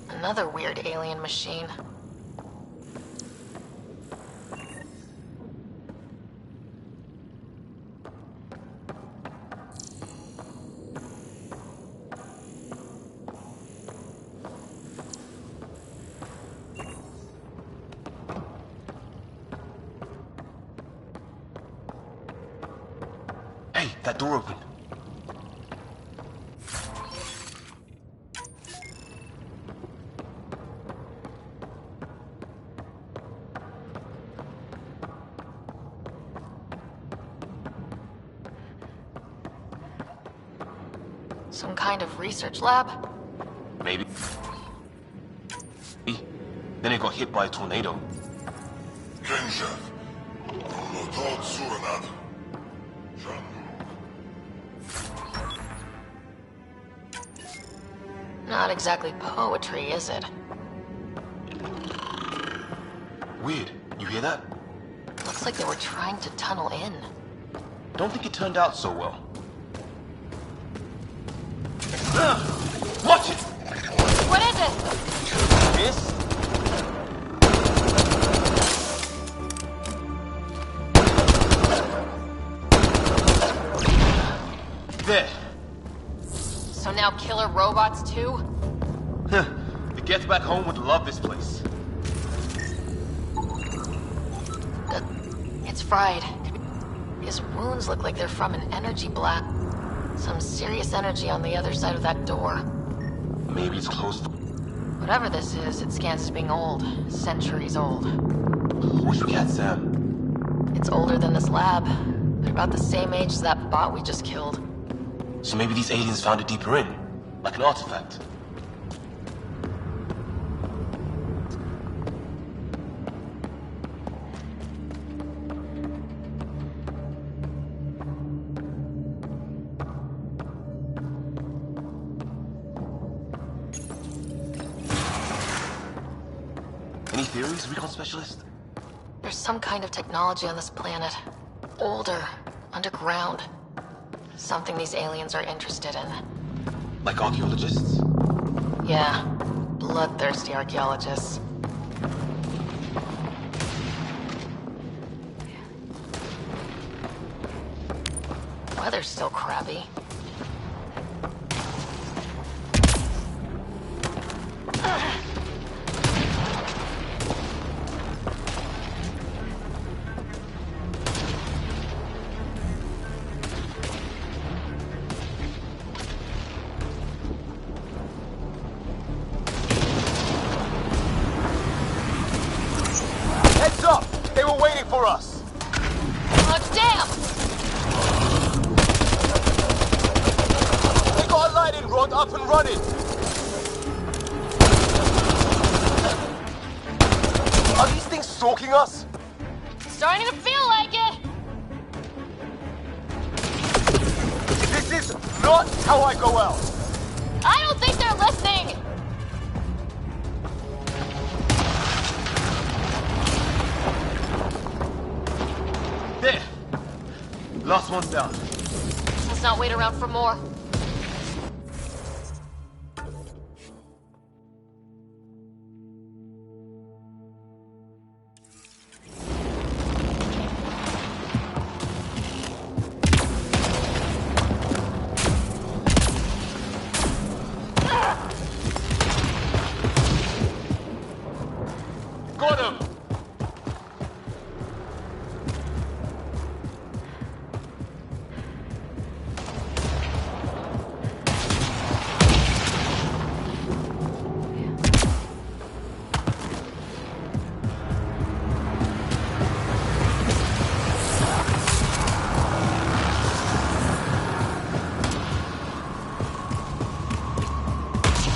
Another weird alien machine. Hey, that door opened. Some kind of research lab? Maybe. Then it got hit by a tornado. Not exactly poetry, is it? Weird. You hear that? Looks like they were trying to tunnel in. Don't think it turned out so well. Watch it! What is it? This? There. So now killer robots too? The Gets Back Home would love this place. It's fried. His wounds look like they're from an energy blast. Some serious energy on the other side of that door. Maybe it's closed. But Whatever this is, it scans as being old. Centuries old. Wish we had Sam. It's older than this lab. They're about the same age as that bot we just killed. So maybe these aliens found it deeper in, like an artifact. Any theories, recon specialist? There's some kind of technology on this planet. Older. Underground. Something these aliens are interested in. Like archaeologists? Yeah. Bloodthirsty archaeologists. Weather's still crappy. Heads up! They were waiting for us! Oh, damn! They got a lighting rod up and running! Are these things stalking us? Starting to feel like it! This is not how I go out! I don't think they're listening! There! Last one's down. Let's not wait around for more. Got him!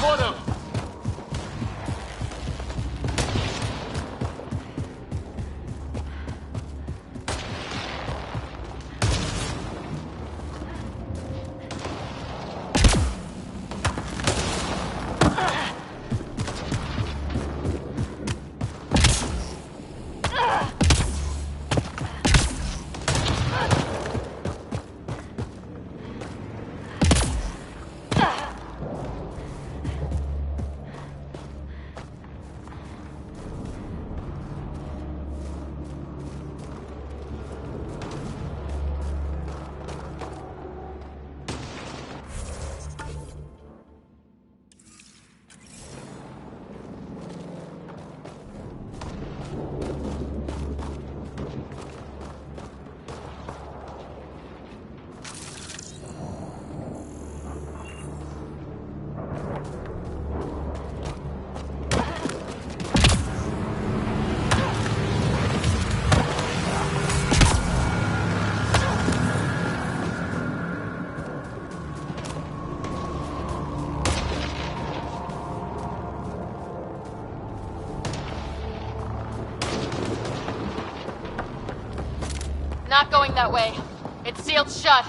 Got him! Not going that way. It's sealed shut.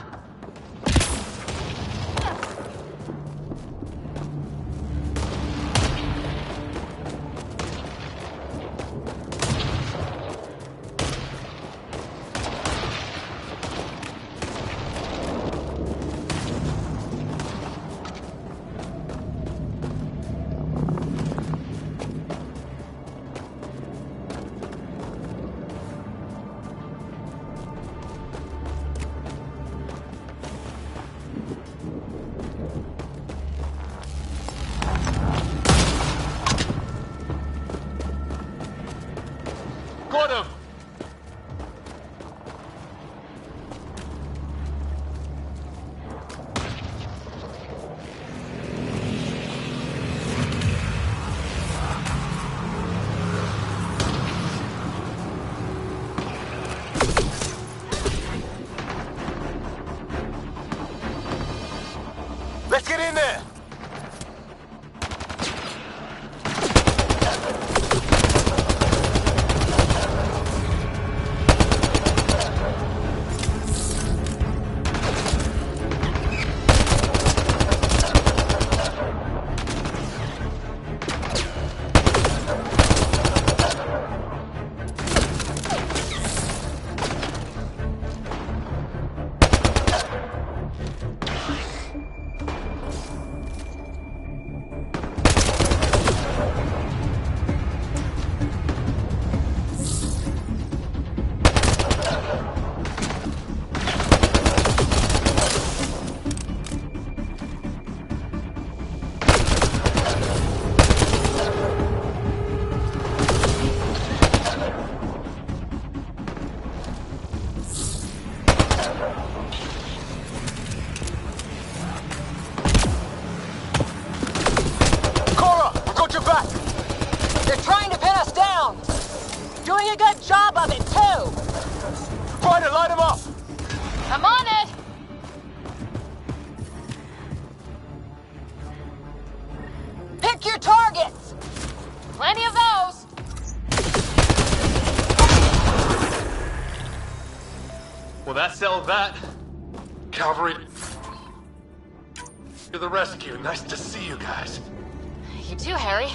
Well, that settled that. Cavalry. To the rescue. Nice to see you guys. You too, Harry.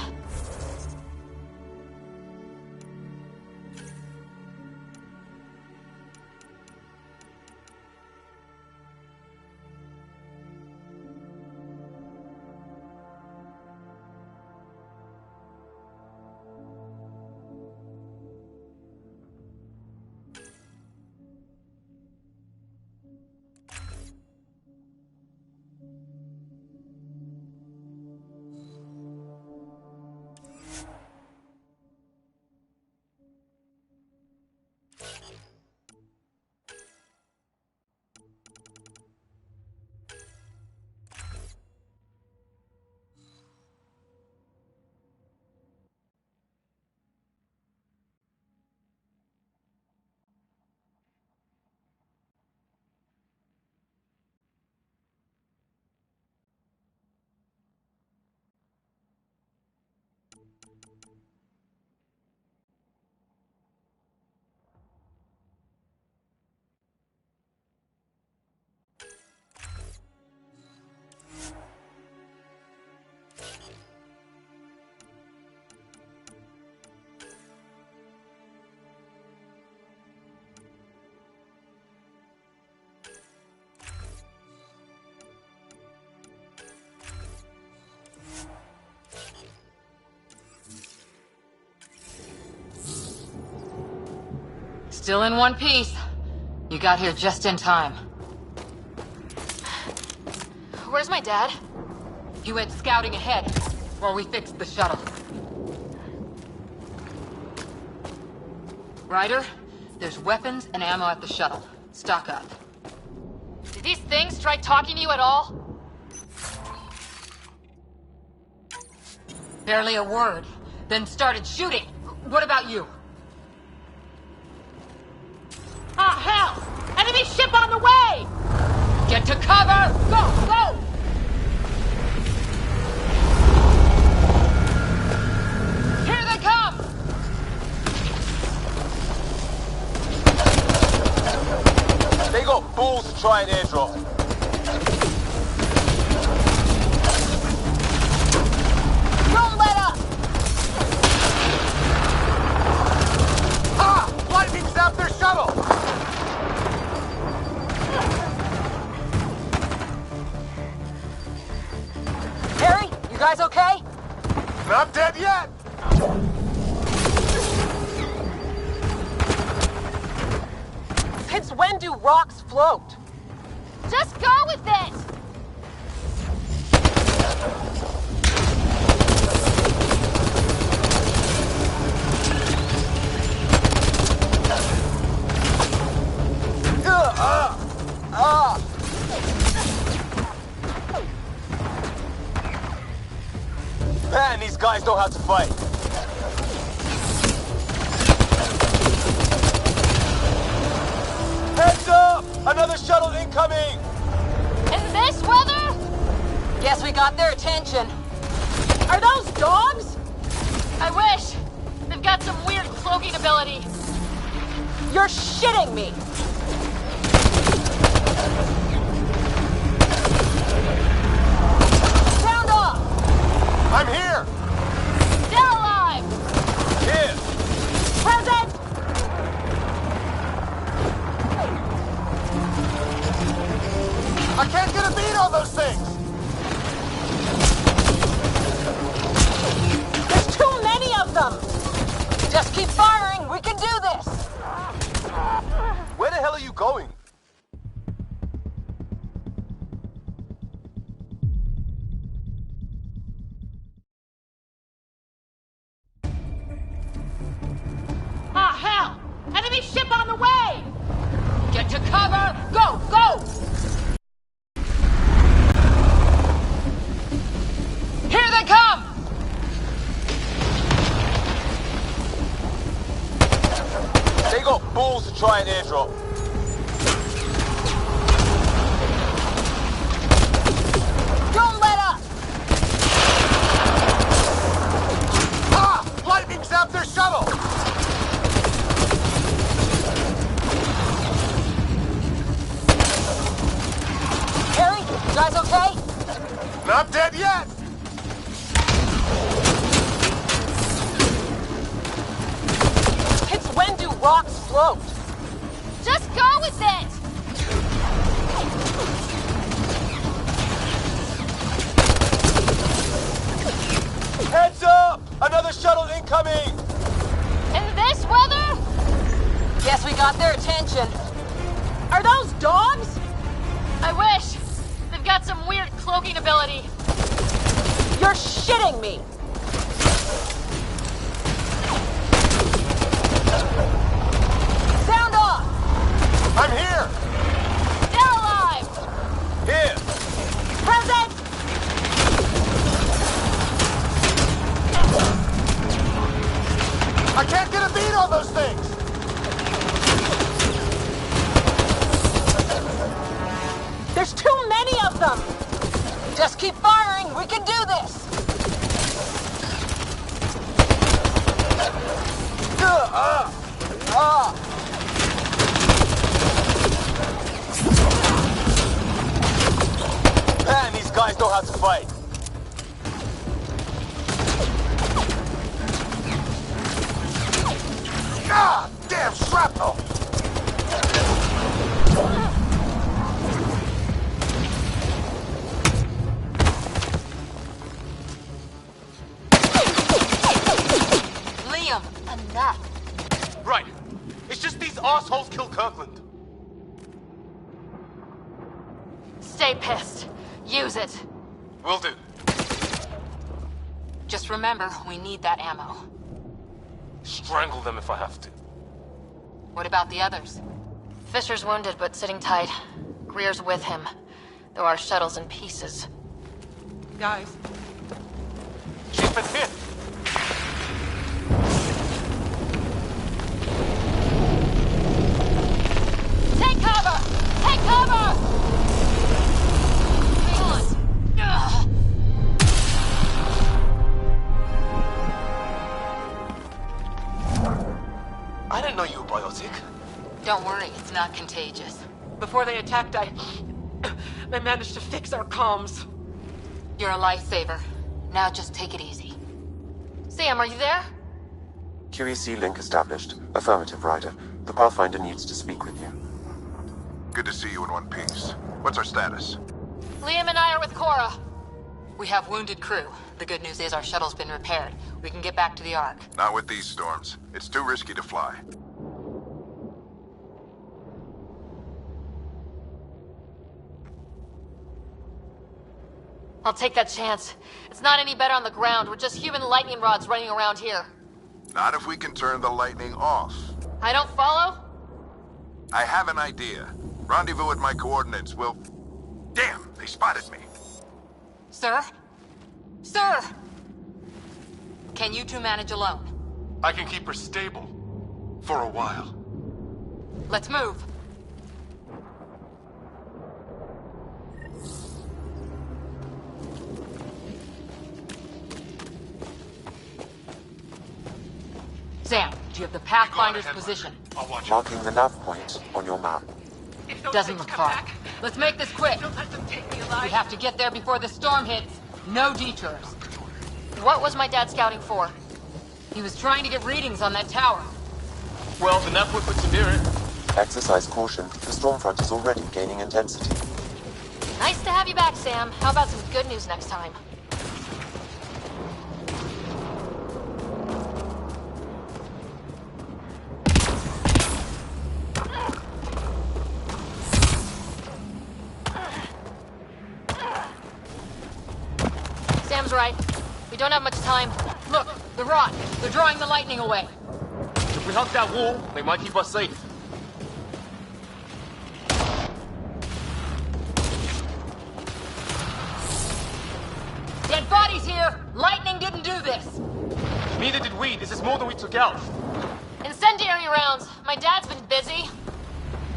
Still in one piece. You got here just in time. Where's my dad? He went scouting ahead while we fixed the shuttle. Ryder, there's weapons and ammo at the shuttle. Stock up. Did these things try talking to you at all? Barely a word, then started shooting. What about you? Ah, hell! Enemy ship on the way! Get to cover! Go, go! Here they come! They got balls to try and airdrop. Don't let up! Ah! Lightning zapped their shuttle! Harry, you guys okay? Not dead yet! Since when do rocks float? Just go with it! Man, these guys know how to fight. Heads up! Another shuttle incoming! In this weather? Guess we got their attention. Are those dogs? I wish. They've got some weird cloaking ability. You're shitting me! Sound off! I'm here! Still alive! Here! Present! I can't get a beat on those things! There's too many of them! Just keep firing, we can do this! Where the hell are you going? Ah, hell! Enemy ship on the way! Get to cover! Go, go! Here they come! They got balls to try and airdrop. Don't let up! Ah! Lightning zapped their shuttle! Not dead yet! It's when do rocks float? Just go with it! Heads up! Another shuttle incoming! In this weather? Guess we got their attention. Are those dogs? I wish. They've got some weird cloaking ability. You're shitting me! Sound off! I'm here! They're alive! Here! Present! I can't get a beat on those things! There's too many of them! Just keep firing, we can do this! Man, these guys know how to fight. Ah, damn shrapnel! Liam, enough. Right. It's just these assholes killed Kirkland. Stay pissed. Use it. Will do. Just remember, we need that ammo. Strangle them if I have to. What about the others? Fisher's wounded, but sitting tight. Greer's with him, though our shuttle's in pieces. Guys. Keep it here. Take cover! Take cover! Hang on. Ugh. I didn't know you were biotic. Don't worry, it's not contagious. Before they attacked, I managed to fix our comms. You're a lifesaver. Now just take it easy. Sam, are you there? QEC link established. Affirmative, Ryder. The Pathfinder needs to speak with you. Good to see you in one piece. What's our status? Liam and I are with Cora. We have wounded crew. The good news is our shuttle's been repaired. We can get back to the Ark. Not with these storms. It's too risky to fly. I'll take that chance. It's not any better on the ground. We're just human lightning rods running around here. Not if we can turn the lightning off. I don't follow? I have an idea. Rendezvous at my coordinates. We'll... Damn, they spotted me. Sir? Sir! Can you two manage alone? I can keep her stable. For a while. Let's move. Sam, do you have the Pathfinder's position? Marking the nav point on your map. Doesn't look far. Let's make this quick. We have to get there before the storm hits. No detours. What was my dad scouting for? He was trying to get readings on that tower. Well, the nav point would severe it. Exercise caution. The storm front is already gaining intensity. Nice to have you back, Sam. How about some good news next time? Sam's right. We don't have much time. Look, the rot. They're drawing the lightning away. If we hug that wall, they might keep us safe. Dead bodies here! Lightning didn't do this! Neither did we. This is more than we took out. Incendiary rounds. My dad's been busy.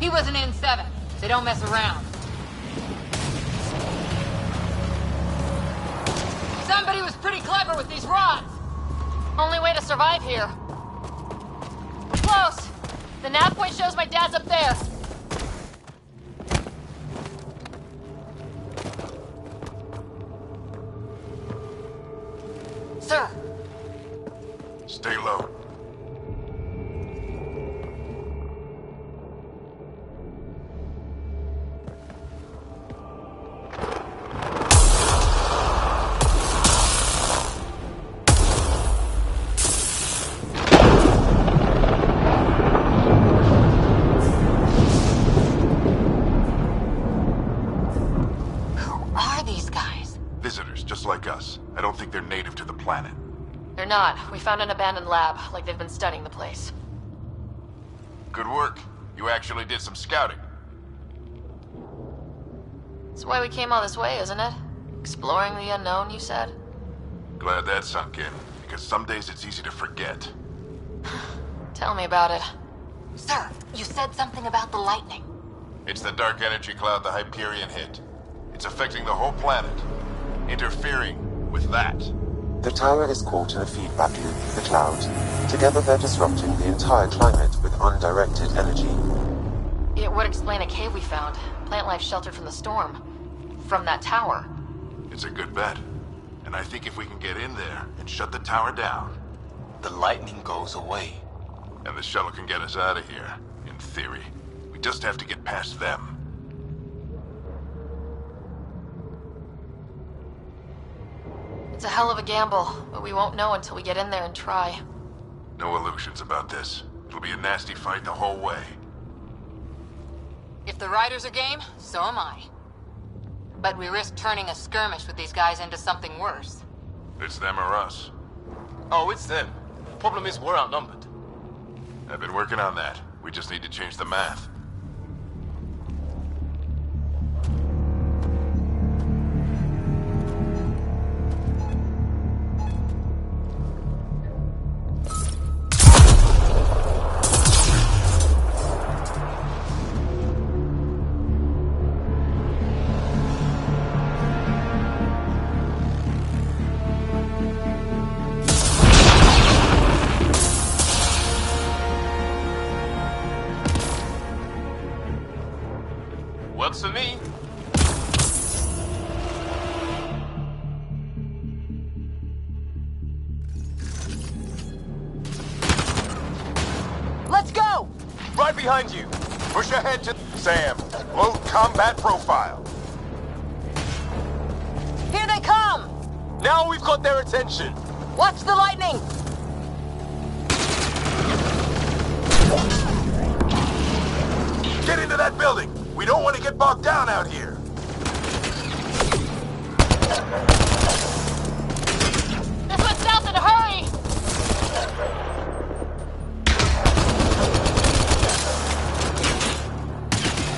He was an N7. They don't mess around. Somebody was pretty clever with these rods. Only way to survive here. We're close. The nav point shows my dad's up there. think they're native to the planet. They're not. We found an abandoned lab, like they've been studying the place. Good work. You actually did some scouting. That's why we came all this way, isn't it? Exploring the unknown, you said? Glad that sunk in, because some days it's easy to forget. Tell me about it. Sir, you said something about the lightning. It's the dark energy cloud the Hyperion hit. It's affecting the whole planet. Interfering with that. The tower is caught in a feedback loop with the cloud. Together they're disrupting the entire climate with undirected energy. It would explain a cave we found. Plant life sheltered from the storm. From that tower. It's a good bet. And I think if we can get in there and shut the tower down... The lightning goes away. And the shuttle can get us out of here, in theory. We just have to get past them. It's a hell of a gamble, but we won't know until we get in there and try. No illusions about this. It'll be a nasty fight the whole way. If the Riders are game, so am I. But we risk turning a skirmish with these guys into something worse. It's them or us. Oh, it's them. Problem is, we're outnumbered. I've been working on that. We just need to change the math. Works for me. Let's go! Right behind you. Push ahead to... Sam, load combat profile. Here they come! Now we've got their attention. Watch the lightning! Get into that building. We don't want to get bogged down out here. Let's head south in a hurry!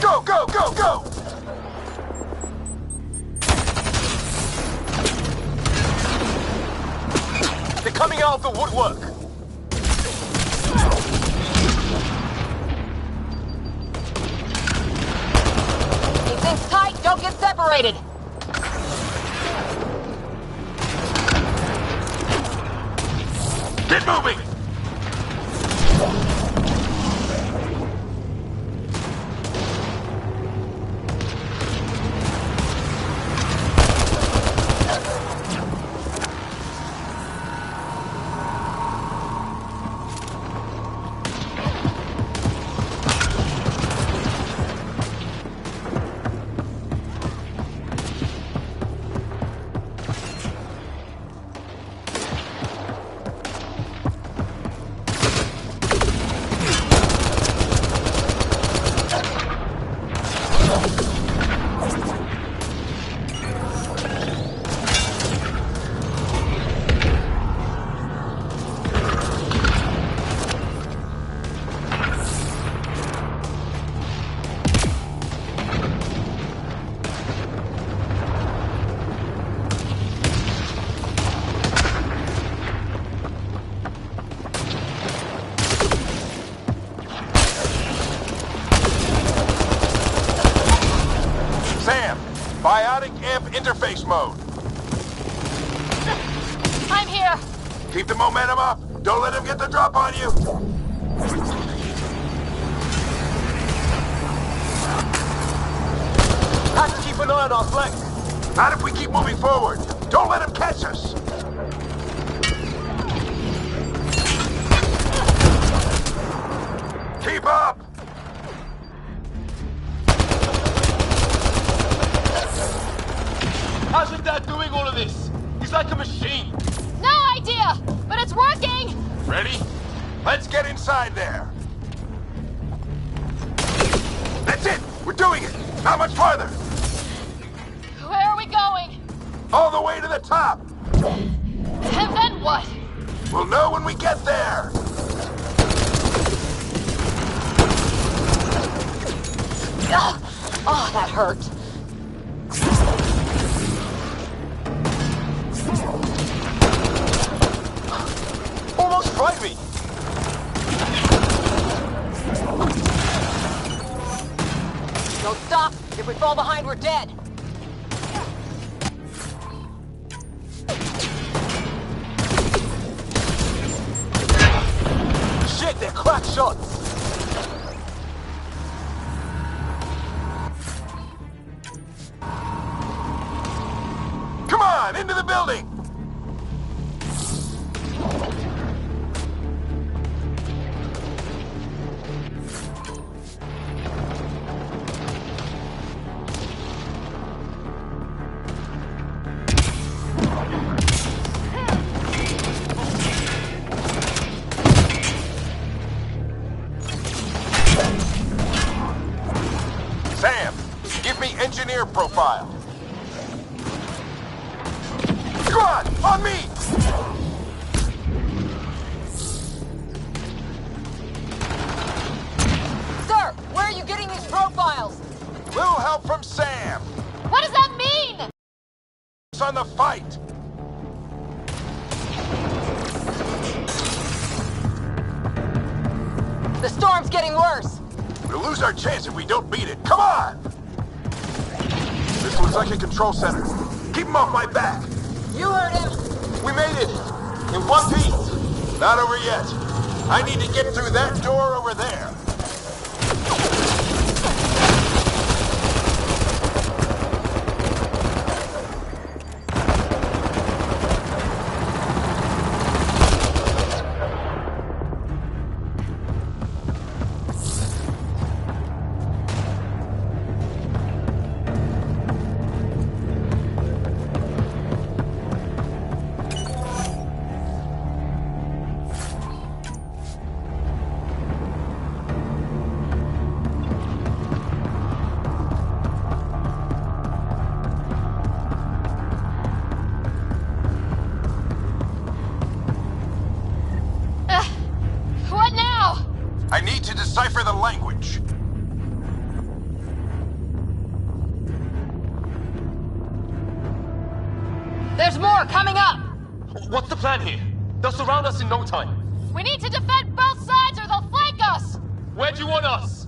Go, go, go, go! They're coming out of the woodwork. Keep things tight, don't get separated. Get moving! Interface mode. I'm here. Keep the momentum up. Don't let him get the drop on you. Have to keep an eye on our flank. Not if we keep moving forward. Don't let him catch us. Keep up. How's your dad doing all of this? He's like a machine. No idea, but it's working! Ready? Let's get inside there. That's it! We're doing it! Not much farther! Where are we going? All the way to the top! And then what? We'll know when we get there! Ugh. Oh, that hurt. Almost fried me! Don't stop. If we fall behind, we're dead. Shit, they're crack shots! Come on, into the building! Sam, give me engineer profile. Squad, on me! Sir, where are you getting these profiles? Little help from Sam. What does that mean? It's on the fight. The storm's getting worse. We'll lose our chance if we don't beat it. Come on! This looks like a control center. Keep him off my back. You heard him. We made it! In one piece! Not over yet. I need to get through that door over there. What now? I need to decipher the language. There's more coming up. What's the plan here? They'll surround us in no time. We need to defend both sides or they'll flank us! Where do you want us?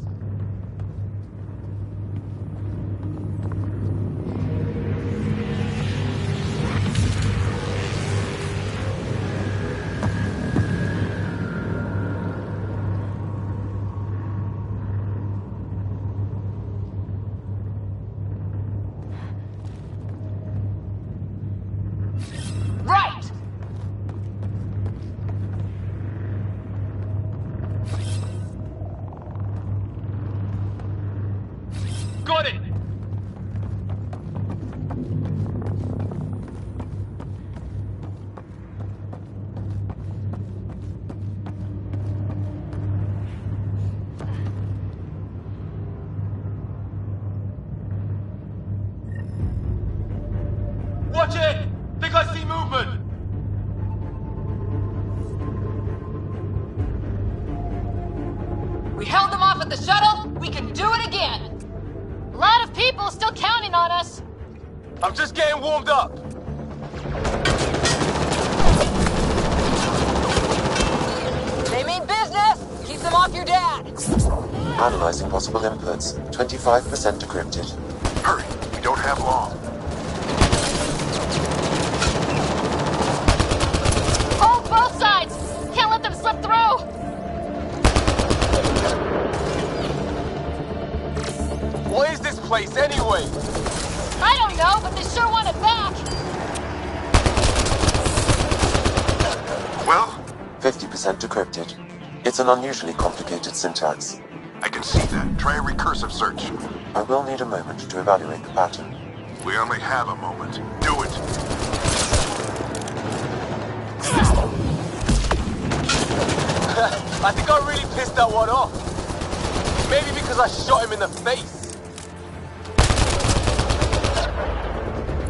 Right. Got it! Watch it! Think I see movement! We held them off at the shuttle. We can do it again. A lot of people still counting on us. I'm just getting warmed up. They mean business. Keep them off your dad. Analyzing possible inputs. 25% decrypted. Hurry, we don't have long. Hold both sides! Can't let them slip through! What is this place anyway? I don't know, but they sure want it back! Well? 50% decrypted. It's an unusually complicated syntax. I can see that. Try a recursive search. I will need a moment to evaluate the pattern. We only have a moment. Do it. I think I really pissed that one off. Maybe because I shot him in the face.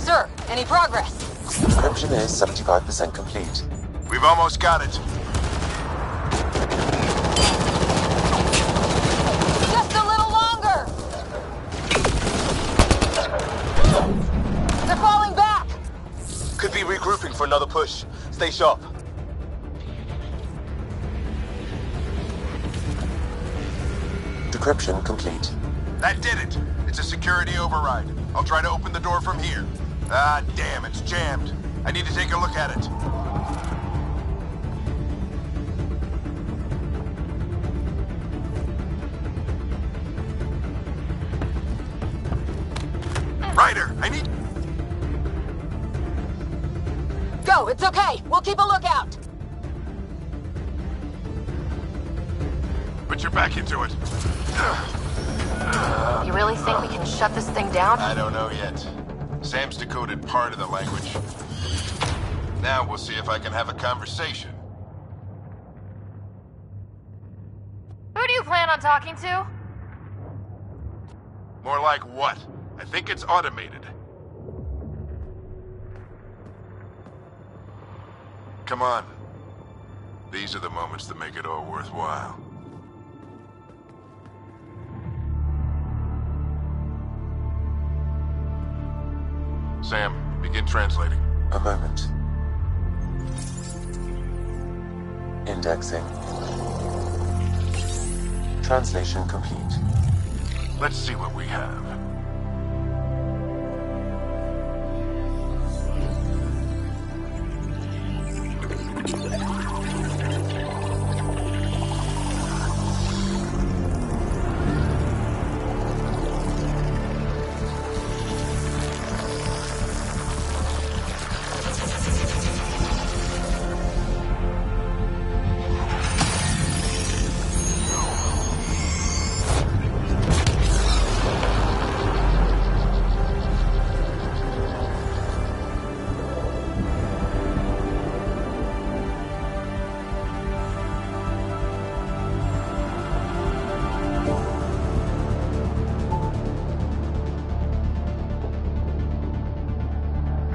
Sir, any progress? Encryption is 75% complete. We've almost got it. Just a little longer! They're falling back! Could be regrouping for another push. Stay sharp. Decryption complete. That did it. It's a security override. I'll try to open the door from here. Ah, damn, it's jammed. I need to take a look at it. Ryder, I need... Go, it's okay. We'll keep a lookout. Put your back into it. You really think we can shut this thing down? I don't know yet. Sam's decoded part of the language. Now we'll see if I can have a conversation. Who do you plan on talking to? More like what? I think it's automated. Come on. These are the moments that make it all worthwhile. Sam, begin translating. A moment. Indexing. Translation complete. Let's see what we have.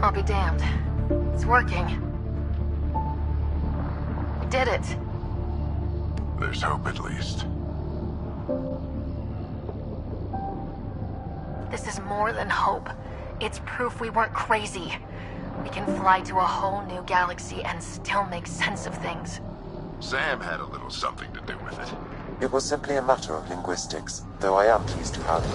I'll be damned. It's working. We did it. There's hope at least. This is more than hope. It's proof we weren't crazy. We can fly to a whole new galaxy and still make sense of things. Sam had a little something to do with it. It was simply a matter of linguistics, though I am pleased to have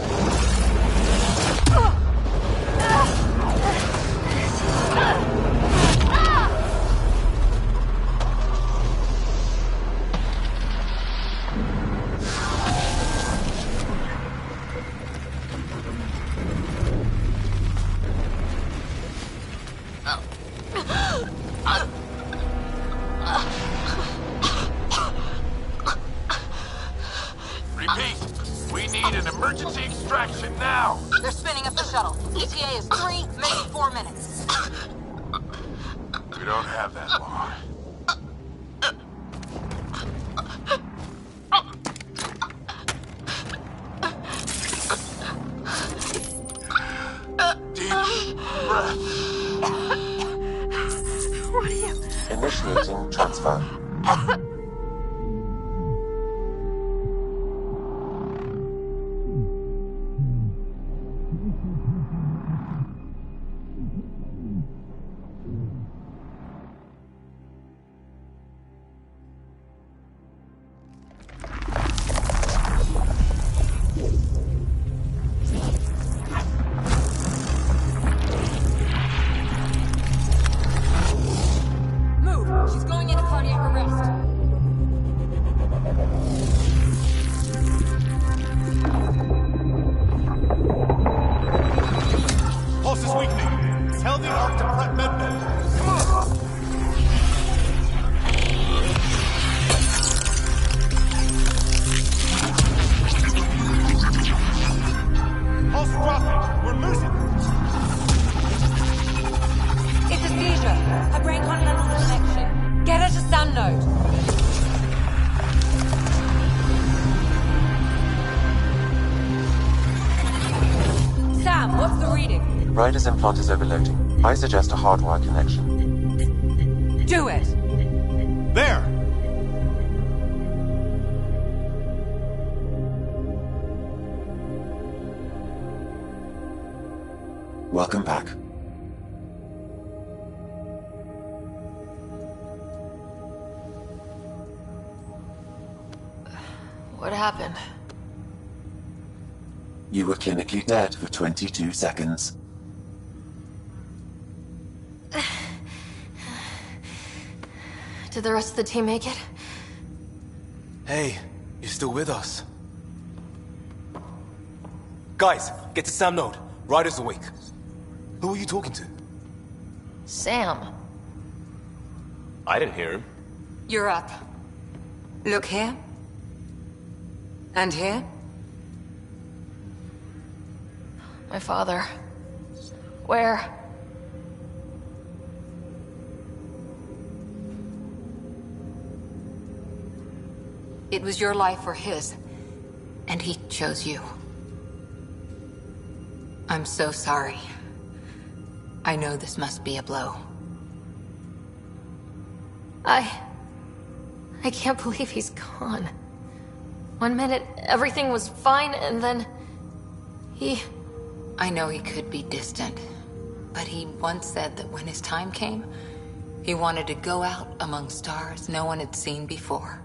Repeat, we need an emergency extraction now. They're spinning up the shuttle. ETA is 3, maybe 4 minutes. We don't have that long. Deep breath. What are you... Initiating transfer. Move! She's going into cardiac arrest. Pulse is weakening. Tell the Ark to prep medbay. Come on! Pulse dropping. We're losing. It's a seizure. Her brain can't handle the connection. Get her to stand node. Sam, what's the reading? Ryder's implant is overloading. I suggest a hardwire connection. Do it! There! Welcome back. What happened? You were clinically dead for 22 seconds. Did the rest of the team make it? Hey, you're still with us. Guys, get to Sam Node. Ryder's awake. Who are you talking to? Sam. I didn't hear him. You're up. Look here. And here. My father. Where? It was your life or his, and he chose you. I'm so sorry. I know this must be a blow. I can't believe he's gone. 1 minute, everything was fine, and then... I know he could be distant, but he once said that when his time came, he wanted to go out among stars no one had seen before.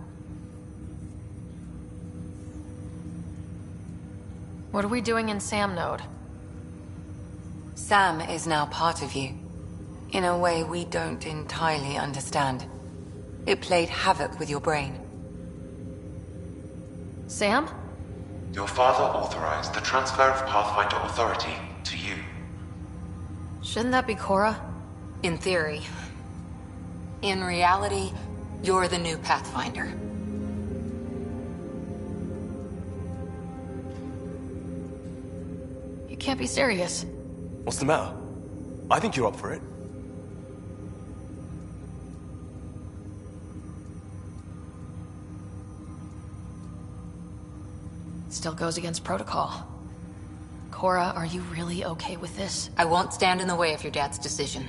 What are we doing in Sam Node? Sam is now part of you. In a way we don't entirely understand. It played havoc with your brain. Sam? Your father authorized the transfer of Pathfinder authority to you. Shouldn't that be Cora? In theory. In reality, you're the new Pathfinder. You can't be serious. What's the matter? I think you're up for it. Still goes against protocol. Cora, are you really okay with this? I won't stand in the way of your dad's decision.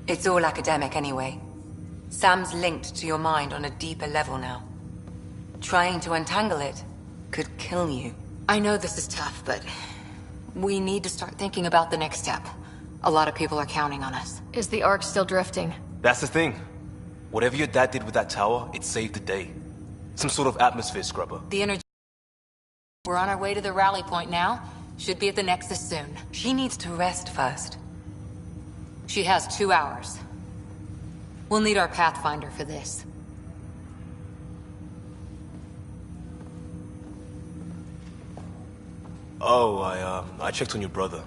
It's all academic anyway. Sam's linked to your mind on a deeper level now. Trying to untangle it could kill you. I know this is tough, but we need to start thinking about the next step. A lot of people are counting on us. Is the Ark still drifting? That's the thing. Whatever your dad did with that tower, it saved the day. Some sort of atmosphere scrubber. The energy... We're on our way to the rally point now. Should be at the Nexus soon. She needs to rest first. She has 2 hours. We'll need our Pathfinder for this. Oh, I checked on your brother.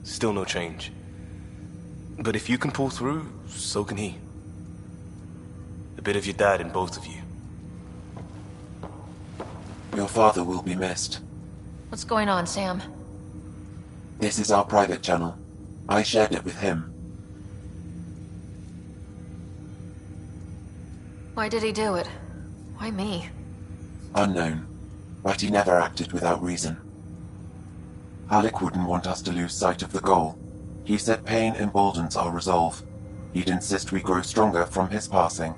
Still no change. But if you can pull through, so can he. A bit of your dad in both of you. Your father will be missed. What's going on, Sam? This is our private channel. I shared it with him. Why did he do it? Why me? Unknown, but he never acted without reason. Alec wouldn't want us to lose sight of the goal. He said pain emboldens our resolve. He'd insist we grow stronger from his passing.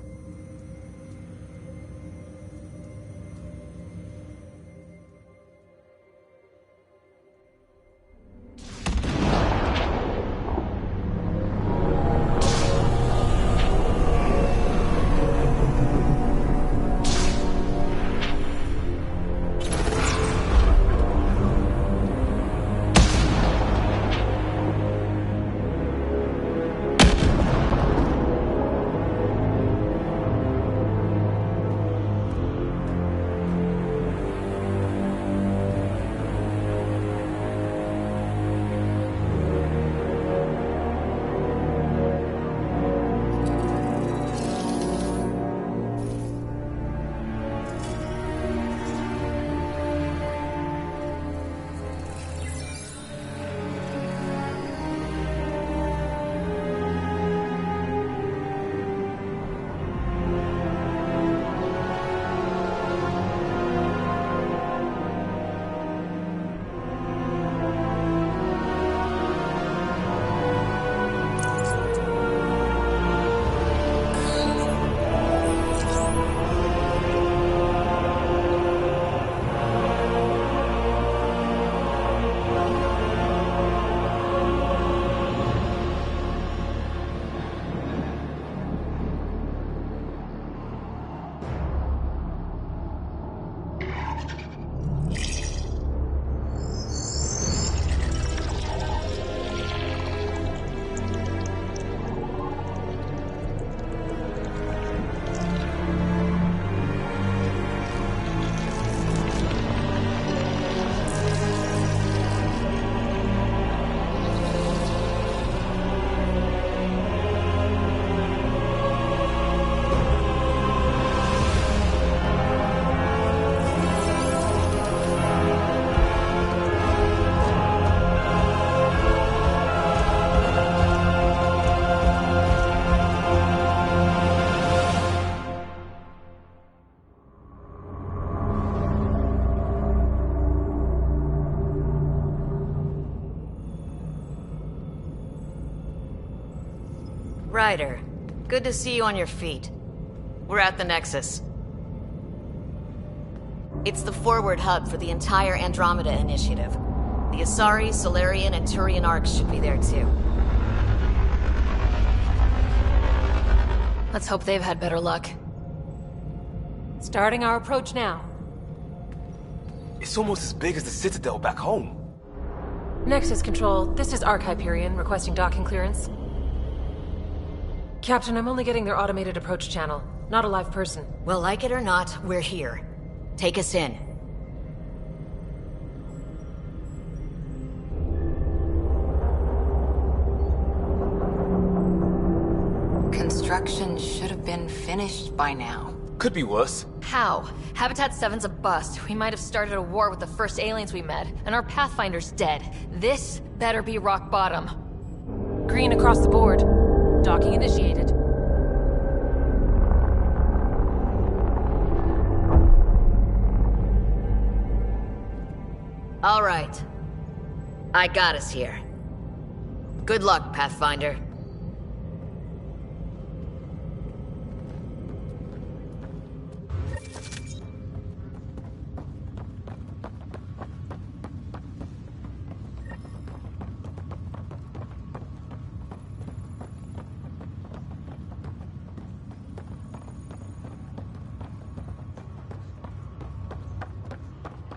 Ryder, good to see you on your feet. We're at the Nexus. It's the forward hub for the entire Andromeda initiative. The Asari, Solarian, and Turian arcs should be there too. Let's hope they've had better luck. Starting our approach now. It's almost as big as the Citadel back home. Nexus Control, this is Arc Hyperion requesting docking clearance. Captain, I'm only getting their automated approach channel, not a live person. Well, like it or not, we're here. Take us in. Construction should have been finished by now. Could be worse. How? Habitat 7's a bust. We might have started a war with the first aliens we met, and our Pathfinder's dead. This better be rock bottom. Green across the board. Docking initiated. All right. I got us here. Good luck, Pathfinder.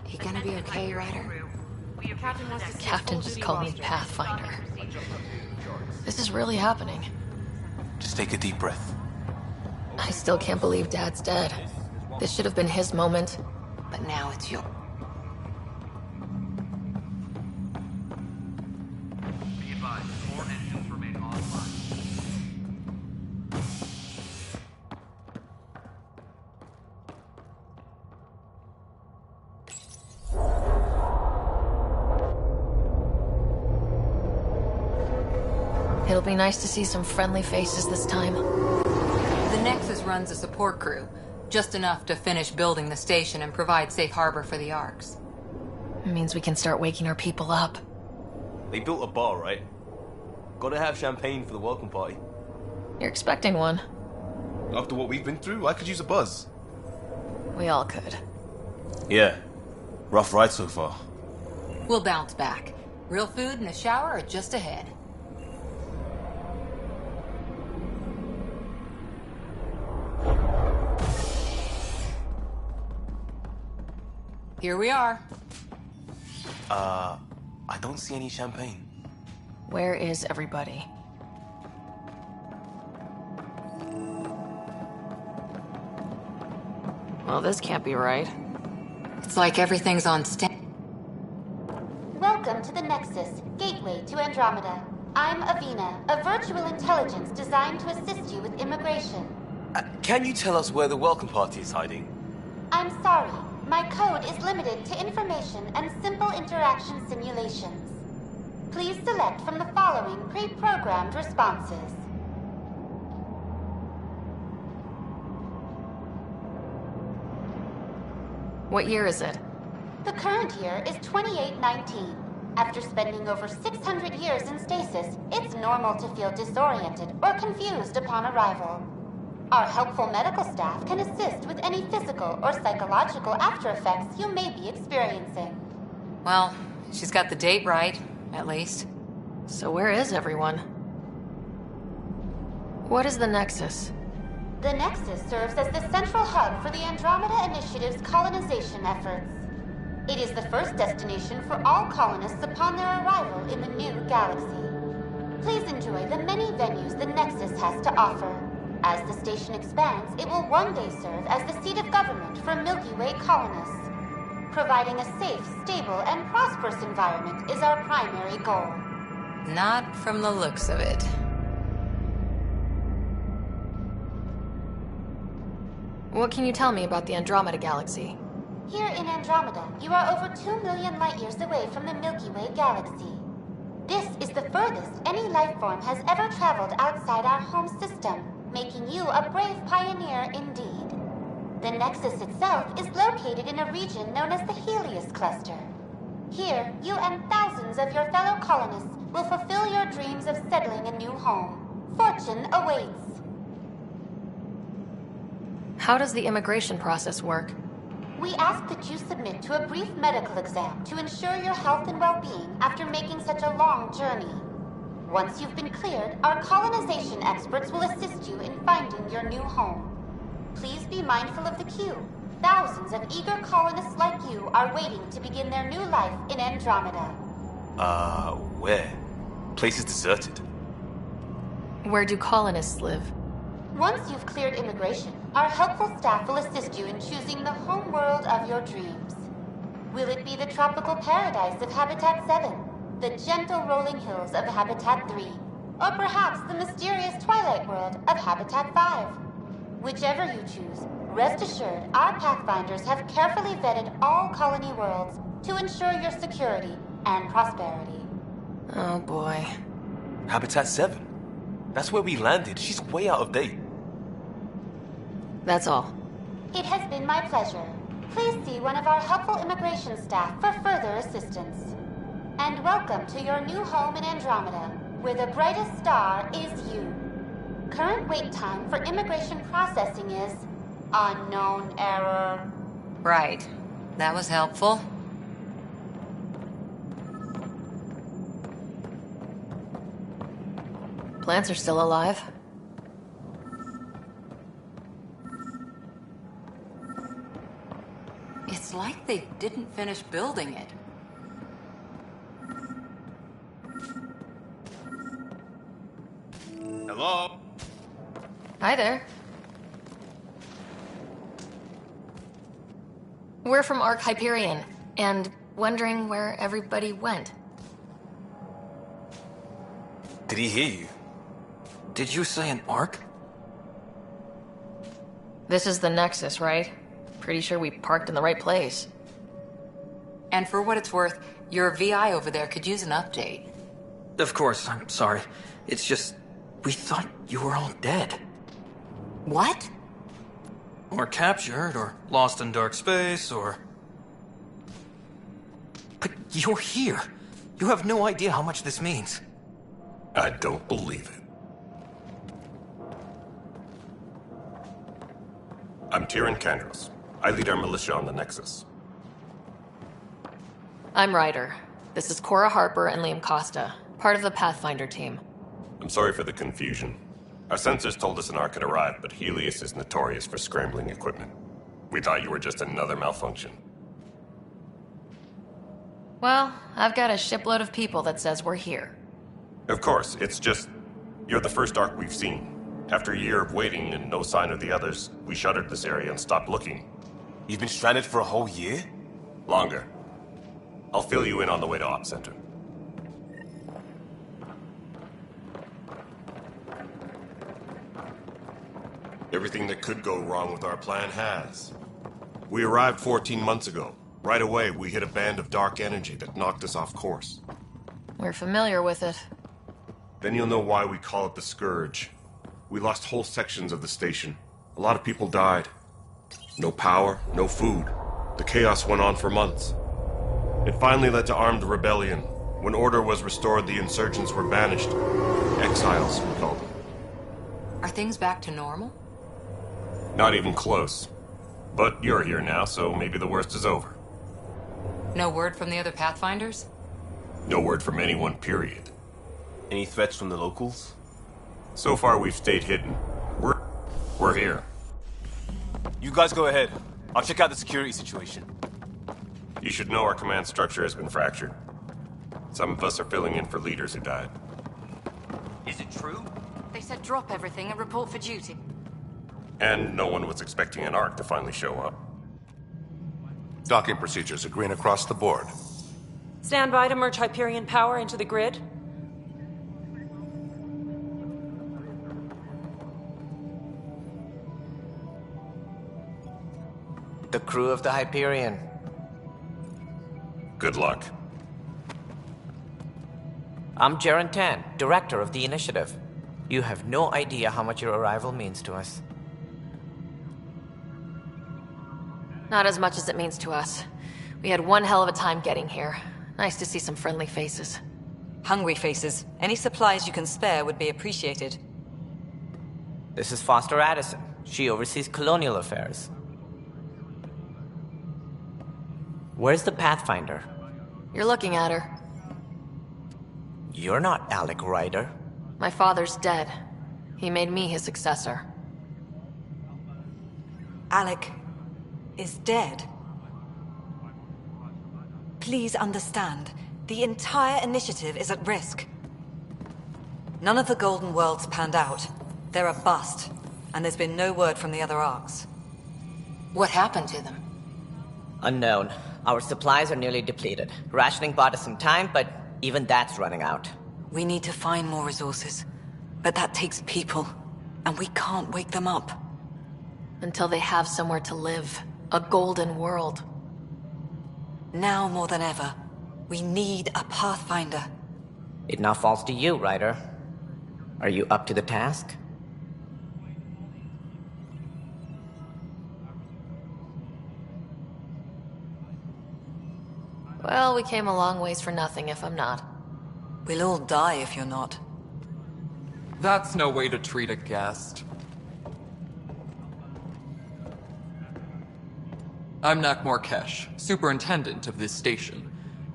You gonna be okay, Ryder? Captain just called me Pathfinder. This is really happening. Just take a deep breath. I still can't believe Dad's dead. This should have been his moment. But now it's yours. Be advised, 4 engines remain online. It'll be nice to see some friendly faces this time. The Nexus runs a support crew. Just enough to finish building the station and provide safe harbor for the arcs. It means we can start waking our people up. They built a bar, right? Gotta have champagne for the welcome party. You're expecting one. After what we've been through, I could use a buzz. We all could. Yeah. Rough ride so far. We'll bounce back. Real food and a shower are just ahead. Here we are. I don't see any champagne. Where is everybody? Well, this can't be right. It's like everything's on Welcome to the Nexus, gateway to Andromeda. I'm Avina, a virtual intelligence designed to assist you with immigration. Can you tell us where the welcome party is hiding? I'm sorry. My code is limited to information and simple interaction simulations. Please select from the following pre-programmed responses. What year is it? The current year is 2819. After spending over 600 years in stasis, it's normal to feel disoriented or confused upon arrival. Our helpful medical staff can assist with any physical or psychological after effects you may be experiencing. Well, she's got the date right, at least. So where is everyone? What is the Nexus? The Nexus serves as the central hub for the Andromeda Initiative's colonization efforts. It is the first destination for all colonists upon their arrival in the new galaxy. Please enjoy the many venues the Nexus has to offer. As the station expands, it will one day serve as the seat of government for Milky Way colonists. Providing a safe, stable, and prosperous environment is our primary goal. Not from the looks of it. What can you tell me about the Andromeda galaxy? Here in Andromeda, you are over 2 million light-years away from the Milky Way galaxy. This is the furthest any life form has ever traveled outside our home system, making you a brave pioneer indeed. The Nexus itself is located in a region known as the Helios Cluster. Here, you and thousands of your fellow colonists will fulfill your dreams of settling a new home, Fortune awaits. How does the immigration process work? We ask that you submit to a brief medical exam to ensure your health and well-being after making such a long journey. Once you've been cleared, our colonization experts will assist you in finding your new home. Please be mindful of the queue. Thousands of eager colonists like you are waiting to begin their new life in Andromeda. Where? Place is deserted. Where do colonists live? Once you've cleared immigration, our helpful staff will assist you in choosing the home world of your dreams. Will it be the tropical paradise of Habitat 7, the gentle rolling hills of Habitat 3, or perhaps the mysterious twilight world of Habitat 5? Whichever you choose, rest assured our Pathfinders have carefully vetted all colony worlds to ensure your security and prosperity. Oh boy. Habitat 7? That's where we landed. She's way out of date. That's all. It has been my pleasure. Please see one of our helpful immigration staff for further assistance. And welcome to your new home in Andromeda, where the brightest star is you. Current wait time for immigration processing is unknown error. Right. That was helpful. Plants are still alive. It's like they didn't finish building it. Hello? Hi there. We're from Ark Hyperion, and wondering where everybody went. Did he hear you? Did you say an arc? This is the Nexus, right? Pretty sure we parked in the right place. And for what it's worth, your VI over there could use an update. Of course, I'm sorry. It's just, we thought you were all dead. What? Or captured, or lost in dark space, or... But you're here. You have no idea how much this means. I don't believe it. I'm Tyrion Kandros. I lead our militia on the Nexus. I'm Ryder. This is Cora Harper and Liam Costa, part of the Pathfinder team. I'm sorry for the confusion. Our sensors told us an Ark had arrived, but Helios is notorious for scrambling equipment. We thought you were just another malfunction. Well, I've got a shipload of people that says we're here. Of course, it's just... you're the first Ark we've seen. After a year of waiting and no sign of the others, we shuttered this area and stopped looking. You've been stranded for a whole year? Longer. I'll fill you in on the way to Op Center. Everything that could go wrong with our plan has. We arrived 14 months ago. Right away, we hit a band of dark energy that knocked us off course. We're familiar with it. Then you'll know why we call it the Scourge. We lost whole sections of the station. A lot of people died. No power, no food. The chaos went on for months. It finally led to armed rebellion. When order was restored, the insurgents were banished. Exiles, we called them. Are things back to normal? Not even close. But you're here now, so maybe the worst is over. No word from the other Pathfinders? No word from anyone, period. Any threats from the locals? So far, we've stayed hidden. We're here. You guys go ahead. I'll check out the security situation. You should know our command structure has been fractured. Some of us are filling in for leaders who died. Is it true? They said drop everything and report for duty. And no one was expecting an Ark to finally show up. Docking procedures agreeing across the board. Stand by to merge Hyperion power into the grid. The crew of the Hyperion. Good luck. I'm Jaren Tan, director of the initiative. You have no idea how much your arrival means to us. Not as much as it means to us. We had one hell of a time getting here. Nice to see some friendly faces. Hungry faces. Any supplies you can spare would be appreciated. This is Foster Addison. She oversees colonial affairs. Where's the Pathfinder? You're looking at her. You're not Alec Ryder. My father's dead. He made me his successor. Alec is dead. Please understand, the entire initiative is at risk. None of the Golden Worlds panned out. They're a bust, and there's been no word from the other arcs. What happened to them? Unknown. Our supplies are nearly depleted. Rationing bought us some time, but even that's running out. We need to find more resources, but that takes people, and we can't wake them up. Until they have somewhere to live. A golden world. Now more than ever, we need a Pathfinder. It now falls to you, Ryder. Are you up to the task? Well, we came a long ways for nothing if I'm not. We'll all die if you're not. That's no way to treat a guest. I'm Nakmor Kesh, superintendent of this station.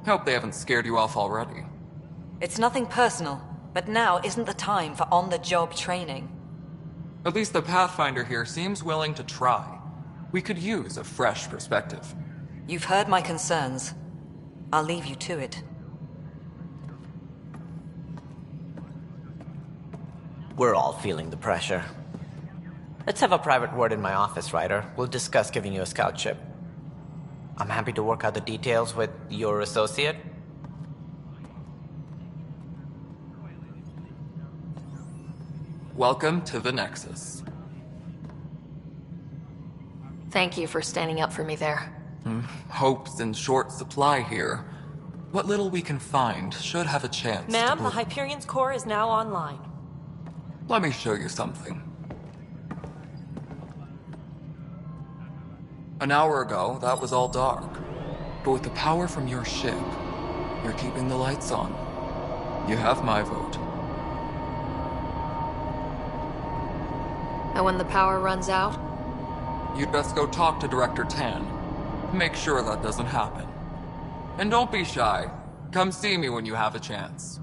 Hope they haven't scared you off already. It's nothing personal, but now isn't the time for on-the-job training. At least the Pathfinder here seems willing to try. We could use a fresh perspective. You've heard my concerns. I'll leave you to it. We're all feeling the pressure. Let's have a private word in my office, Ryder. We'll discuss giving you a scout ship. I'm happy to work out the details with your associate. Welcome to the Nexus. Thank you for standing up for me there. Hope's in short supply here. What little we can find should have a chance. Ma'am, the Hyperion's core is now online. Let me show you something. An hour ago, that was all dark. But with the power from your ship, you're keeping the lights on. You have my vote. And when the power runs out? You'd best go talk to Director Tan. Make sure that doesn't happen. And don't be shy. Come see me when you have a chance.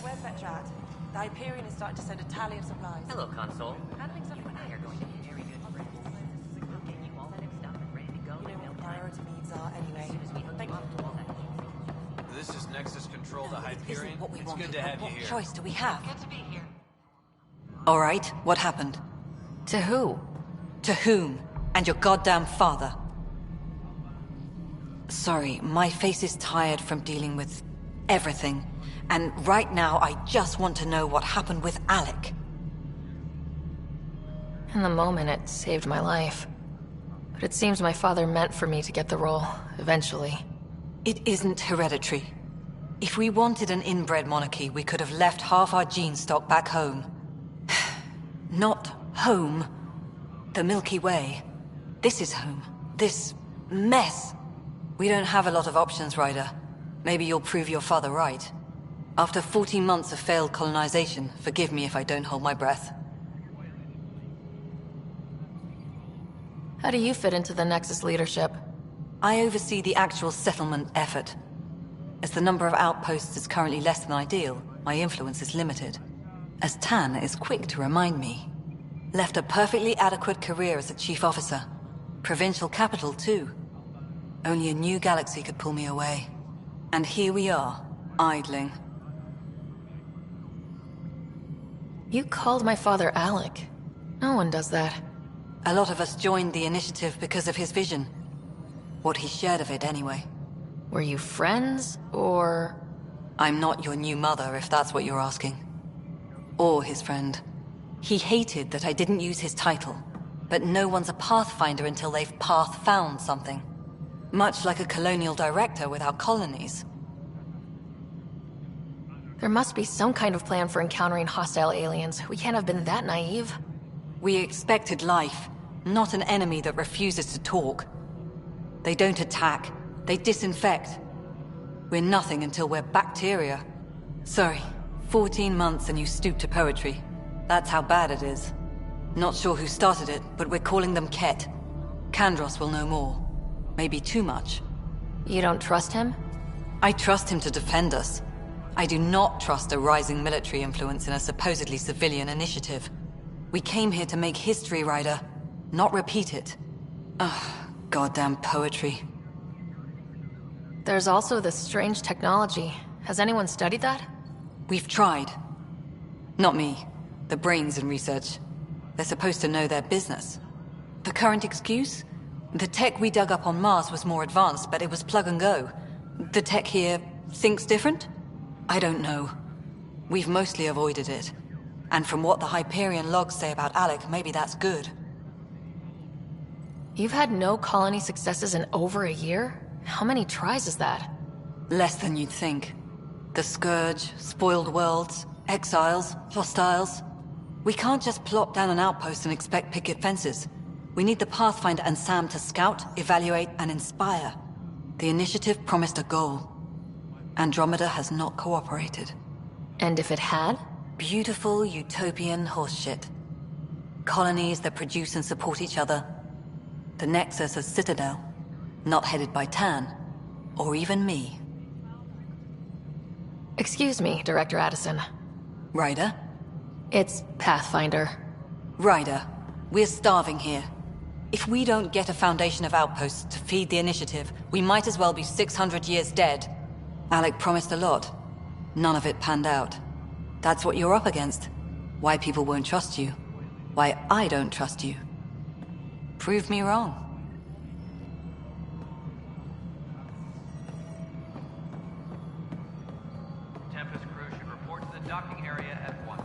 Where's Fetcher at? The Hyperion is starting to send a tally of supplies. Hello, Console. Handling stuff for now. You're going to be very good friends. You know what the priority needs are anyway. Thank you. This is Nexus Control to Hyperion. What we it's wanted. good to have you What here. choice do we have? Good to be here. All right, what happened? To who? To whom? And your goddamn father. Sorry, my face is tired from dealing with everything. And right now, I just want to know what happened with Alec. In the moment, it saved my life. But it seems my father meant for me to get the role, eventually. It isn't hereditary. If we wanted an inbred monarchy, we could have left half our gene stock back home. Not home. The Milky Way. This is home. This mess. We don't have a lot of options, Ryder. Maybe you'll prove your father right. After 14 months of failed colonization, forgive me if I don't hold my breath. How do you fit into the Nexus leadership? I oversee the actual settlement effort. As the number of outposts is currently less than ideal, my influence is limited. As Tan is quick to remind me, Left a perfectly adequate career as a chief officer. Provincial capital, too. Only a new galaxy could pull me away. And here we are, idling. You called my father Alec. No one does that. A lot of us joined the initiative because of his vision. What he shared of it, anyway. Were you friends, or...? I'm not your new mother, if that's what you're asking. Or his friend. He hated that I didn't use his title. But no one's a pathfinder until they've path-found something. Much like a colonial director without colonies. There must be some kind of plan for encountering hostile aliens. We can't have been that naive. We expected life, not an enemy that refuses to talk. They don't attack, they disinfect. We're nothing until we're bacteria. Sorry, 14 months and you stoop to poetry. That's how bad it is. Not sure who started it, but we're calling them Ket. Kandros will know more. Maybe too much. You don't trust him? I trust him to defend us. I do not trust a rising military influence in a supposedly civilian initiative. We came here to make history, Ryder, not repeat it. Ugh, goddamn poetry. There's also this strange technology. Has anyone studied that? We've tried. Not me. The brains in research. They're supposed to know their business. The current excuse? The tech we dug up on Mars was more advanced, but it was plug and go. The tech here thinks different? I don't know. We've mostly avoided it. And from what the Hyperion logs say about Alec, maybe that's good. You've had no colony successes in over a year? How many tries is that? Less than you'd think. The Scourge, spoiled worlds, exiles, hostiles. We can't just plop down an outpost and expect picket fences. We need the Pathfinder and Sam to scout, evaluate, and inspire. The initiative promised a goal. Andromeda has not cooperated. And if it had? Beautiful utopian horseshit. Colonies that produce and support each other. The Nexus as Citadel, not headed by Tan, or even me. Excuse me, Director Addison. Ryder? It's Pathfinder. Ryder, we're starving here. If we don't get a foundation of outposts to feed the initiative, we might as well be 600 years dead. Alec promised a lot. None of it panned out. That's what you're up against. Why people won't trust you. Why I don't trust you. Prove me wrong. Tempest crew should report to the docking area at once.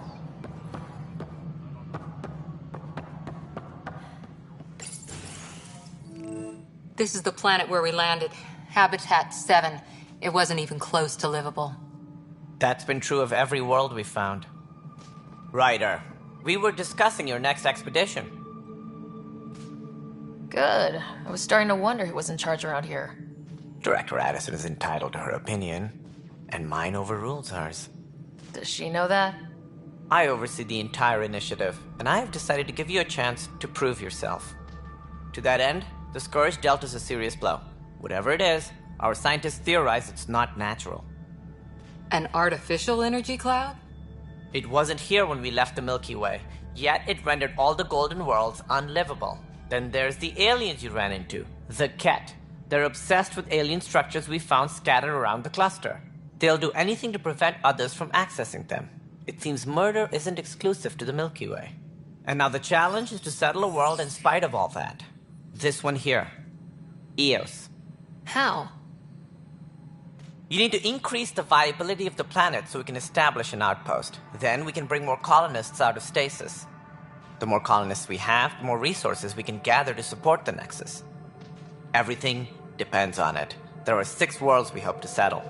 This is the planet where we landed. Habitat 7. It wasn't even close to livable. That's been true of every world we've found. Ryder, we were discussing your next expedition. Good. I was starting to wonder who was in charge around here. Director Addison is entitled to her opinion, and mine overrules hers. Does she know that? I oversee the entire initiative, and I have decided to give you a chance to prove yourself. To that end, the Scourge dealt us a serious blow. Whatever it is, our scientists theorize it's not natural. An artificial energy cloud? It wasn't here when we left the Milky Way, yet it rendered all the Golden Worlds unlivable. Then there's the aliens you ran into, the Ket. They're obsessed with alien structures we found scattered around the cluster. They'll do anything to prevent others from accessing them. It seems murder isn't exclusive to the Milky Way. And now the challenge is to settle a world in spite of all that. This one here. Eos. How? You need to increase the viability of the planet so we can establish an outpost. Then we can bring more colonists out of stasis. The more colonists we have, the more resources we can gather to support the Nexus. Everything depends on it. There are 6 worlds we hope to settle.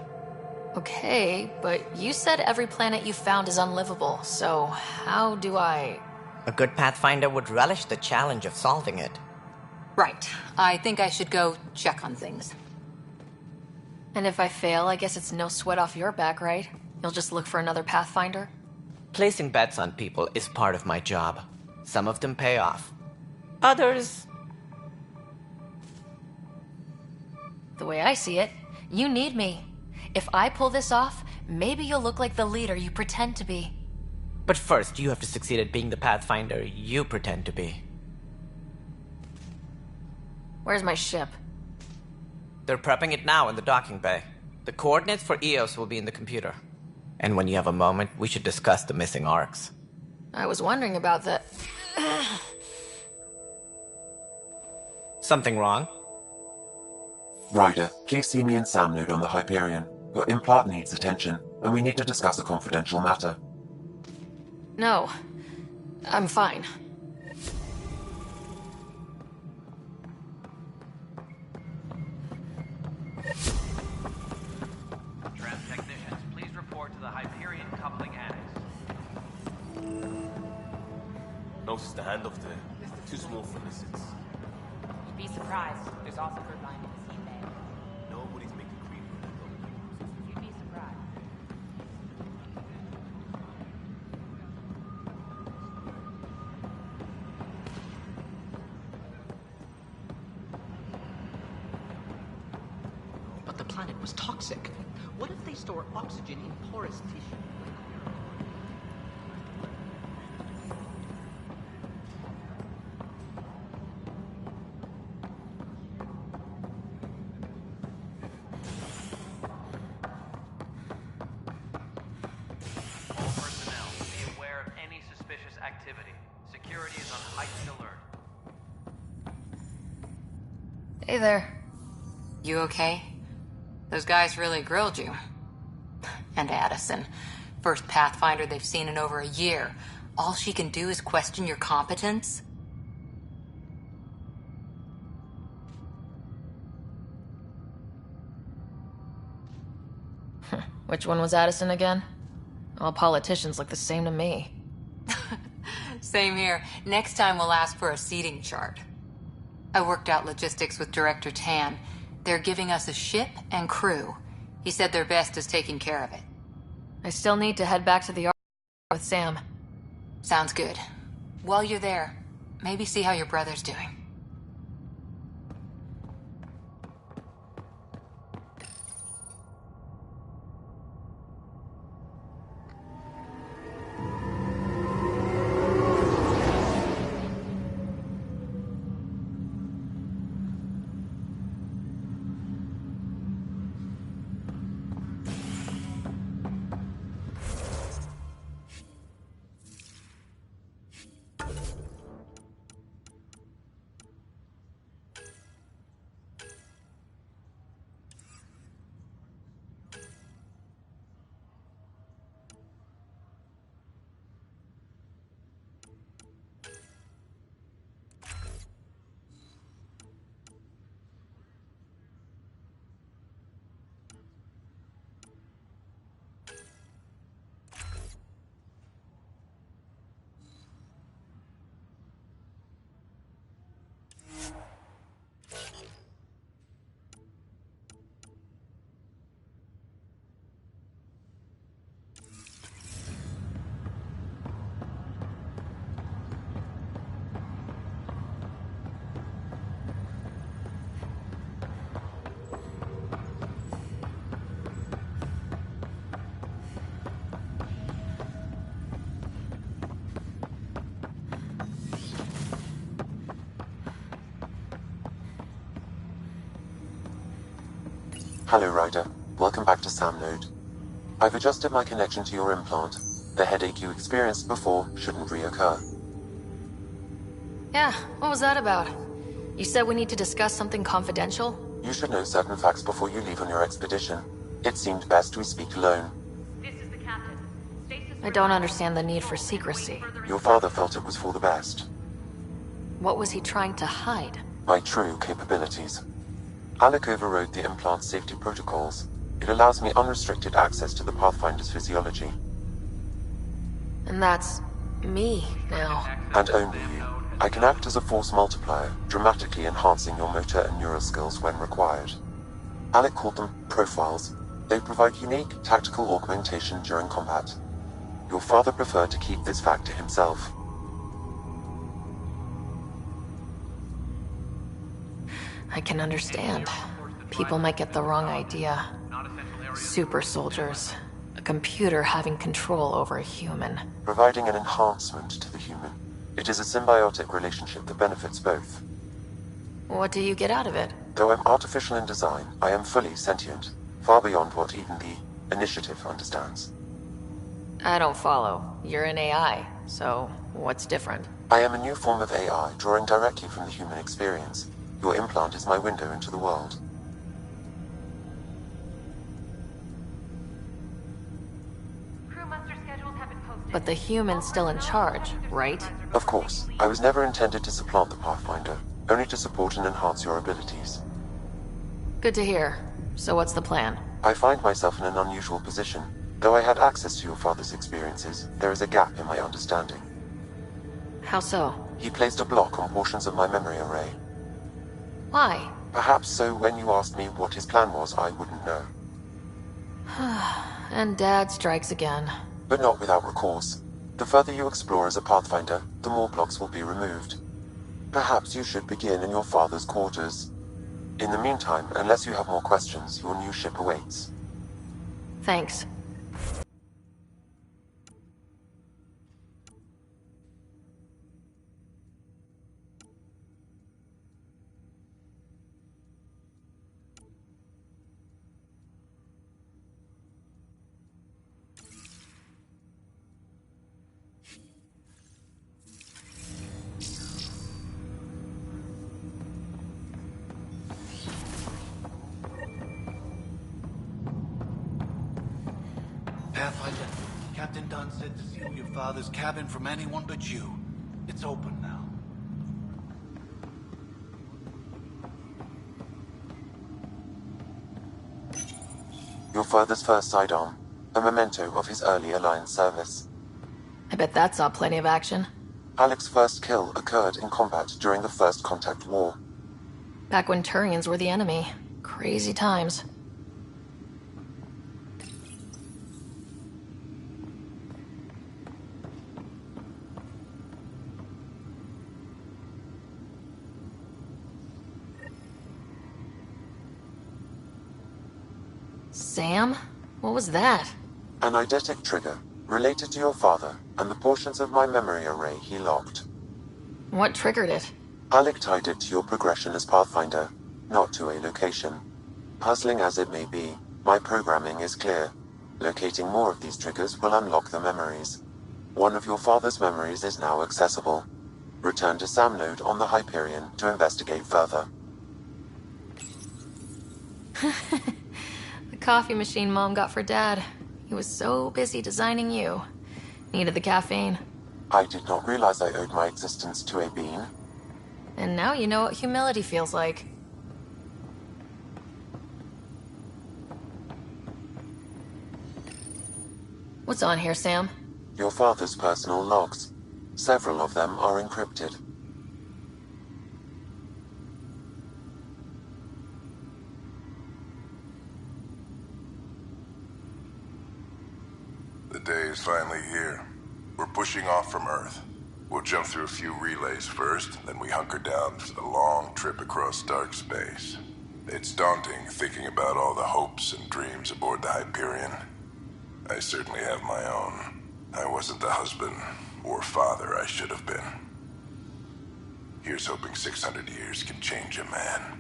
Okay, but you said every planet you found is unlivable, so how do I... A good Pathfinder would relish the challenge of solving it. Right. I think I should go check on things. And if I fail, I guess it's no sweat off your back, right? You'll just look for another Pathfinder? Placing bets on people is part of my job. Some of them pay off. Others... The way I see it, you need me. If I pull this off, maybe you'll look like the leader you pretend to be. But first, you have to succeed at being the Pathfinder you pretend to be. Where's my ship? They're prepping it now in the docking bay. The coordinates for EOS will be in the computer. And when you have a moment, we should discuss the missing arcs. I was wondering about that. Something wrong? Ryder, please see me and Sam Node on the Hyperion. Your implant needs attention, and we need to discuss a confidential matter. No. I'm fine. Tram technicians, please report to the Hyperion coupling annex. Notice the handoff there. Too small for lizards. You'd be surprised. There's also good line in the sea bay. Nobody's making cream. You'd be surprised. But the planet was toxic. What if they store oxygen in porous tissue? All personnel, be aware of any suspicious activity. Security is on heightened alert. Hey there. You okay? Those guys really grilled you. And Addison. First Pathfinder they've seen in over a year. All she can do is question your competence? Which one was Addison again? All politicians look the same to me. Same here. Next time we'll ask for a seating chart. I worked out logistics with Director Tan. They're giving us a ship and crew. He said their best is taking care of it. I still need to head back to the with Sam. Sounds good. While you're there, maybe see how your brother's doing. Hello, Ryder. Welcome back to Sam Node. I've adjusted my connection to your implant. The headache you experienced before shouldn't reoccur. Yeah, what was that about? You said we need to discuss something confidential? You should know certain facts before you leave on your expedition. It seemed best we speak alone. This is the captain. I don't understand the need for secrecy. Your father felt it was for the best. What was he trying to hide? My true capabilities. Alec overrode the implant's safety protocols. It allows me unrestricted access to the Pathfinder's physiology. And that's me now. And only you. I can act as a force multiplier, dramatically enhancing your motor and neural skills when required. Alec called them profiles. They provide unique tactical augmentation during combat. Your father preferred to keep this fact to himself. I can understand. People might get the wrong idea. Super soldiers A computer having control over a human. Providing an enhancement to the human. It is a symbiotic relationship that benefits both. What do you get out of it? Though I'm artificial in design, I am fully sentient, far beyond what even the Initiative understands. I don't follow. You're an AI, so what's different? I am a new form of AI, drawing directly from the human experience. Your implant is my window into the world. But the human's still in charge, right? Of course. I was never intended to supplant the Pathfinder, only to support and enhance your abilities. Good to hear. So what's the plan? I find myself in an unusual position. Though I had access to your father's experiences, there is a gap in my understanding. How so? He placed a block on portions of my memory array. Why? Perhaps so when you asked me what his plan was, I wouldn't know. And Dad strikes again. But not without recourse. The further you explore as a Pathfinder, the more blocks will be removed. Perhaps you should begin in your father's quarters. In the meantime, unless you have more questions, your new ship awaits. Thanks. Pathfinder, Captain Dunn said to seal your father's cabin from anyone but you. It's open now. Your father's first sidearm, a memento of his early Alliance service. I bet that saw plenty of action. Alec's first kill occurred in combat during the First Contact War. Back when Turians were the enemy. Crazy times. Sam? What was that? An eidetic trigger, related to your father, and the portions of my memory array he locked. What triggered it? Alec tied it to your progression as Pathfinder, not to a location. Puzzling as it may be, my programming is clear. Locating more of these triggers will unlock the memories. One of your father's memories is now accessible. Return to Sam Node on the Hyperion to investigate further. The coffee machine Mom got for Dad. He was so busy designing you. Needed the caffeine. I did not realize I owed my existence to a bean. And now you know what humility feels like. What's on here, Sam? Your father's personal logs. Several of them are encrypted. The day is finally here. We're pushing off from Earth. We'll jump through a few relays first, then we hunker down for the long trip across dark space. It's daunting thinking about all the hopes and dreams aboard the Hyperion. I certainly have my own. I wasn't the husband or father I should have been. Here's hoping 600 years can change a man.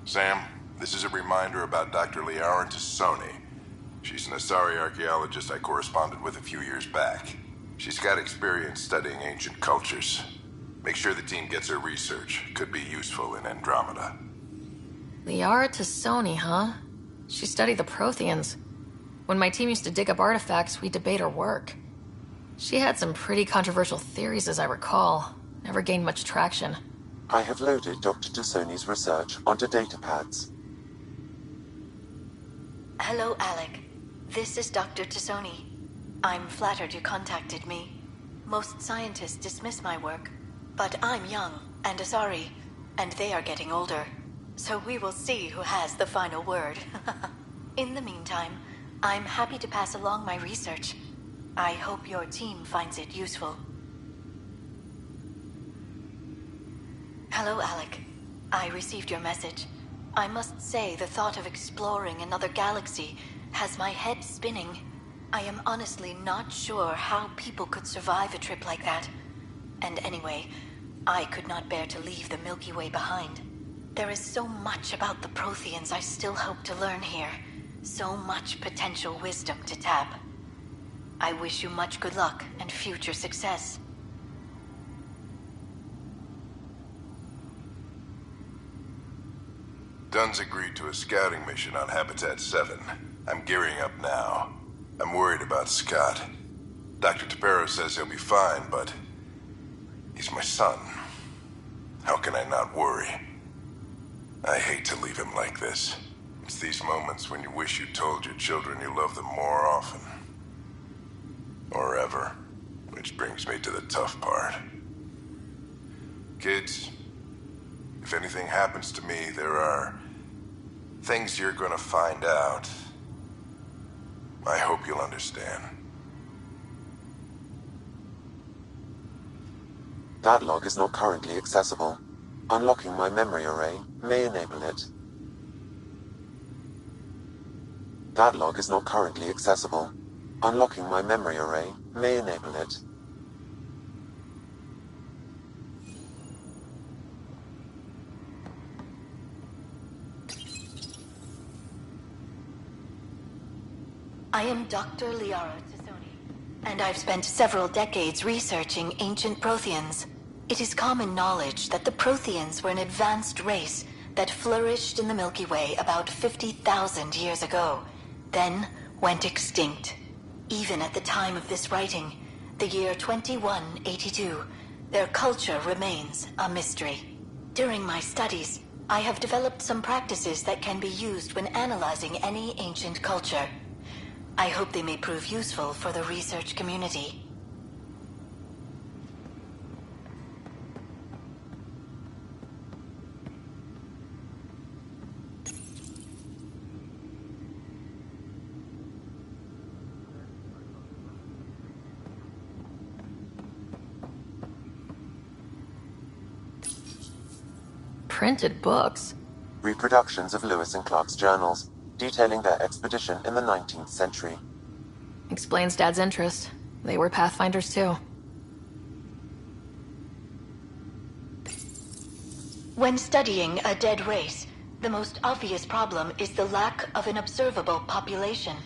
Sam, this is a reminder about Dr. Ryder Twins. She's an Asari archaeologist I corresponded with a few years back. She's got experience studying ancient cultures. Make sure the team gets her research. Could be useful in Andromeda. Ryder Twins, huh? She studied the Protheans. When my team used to dig up artifacts, we'd debate her work. She had some pretty controversial theories, as I recall. Never gained much traction. I have loaded Dr. Twins' research onto datapads. Hello, Alec. This is Dr. Twins. I'm flattered you contacted me. Most scientists dismiss my work, but I'm young and Asari, and they are getting older. So we will see who has the final word. In the meantime, I'm happy to pass along my research. I hope your team finds it useful. Hello, Alec. I received your message. I must say the thought of exploring another galaxy has my head spinning. I am honestly not sure how people could survive a trip like that. And anyway, I could not bear to leave the Milky Way behind. There is so much about the Protheans I still hope to learn here. So much potential wisdom to tap. I wish you much good luck and future success. Dunn's agreed to a scouting mission on Habitat 7. I'm gearing up now. I'm worried about Scott. Dr. Tapero says he'll be fine, but he's my son. How can I not worry? I hate to leave him like this. It's these moments when you wish you told your children you love them more often. Or ever. Which brings me to the tough part. Kids, if anything happens to me, there are things you're gonna find out. I hope you'll understand. That log is not currently accessible. Unlocking my memory array may enable it. That log is not currently accessible. Unlocking my memory array may enable it. I am Dr. Liara Tassoni, and I've spent several decades researching ancient Protheans. It is common knowledge that the Protheans were an advanced race that flourished in the Milky Way about 50,000 years ago, then went extinct. Even at the time of this writing, the year 2182, their culture remains a mystery. During my studies, I have developed some practices that can be used when analyzing any ancient culture. I hope they may prove useful for the research community. Printed books? Reproductions of Lewis and Clark's journals, detailing their expedition in the 19th century. Explains Dad's interest. They were Pathfinders too. When studying a dead race, the most obvious problem is the lack of an observable population.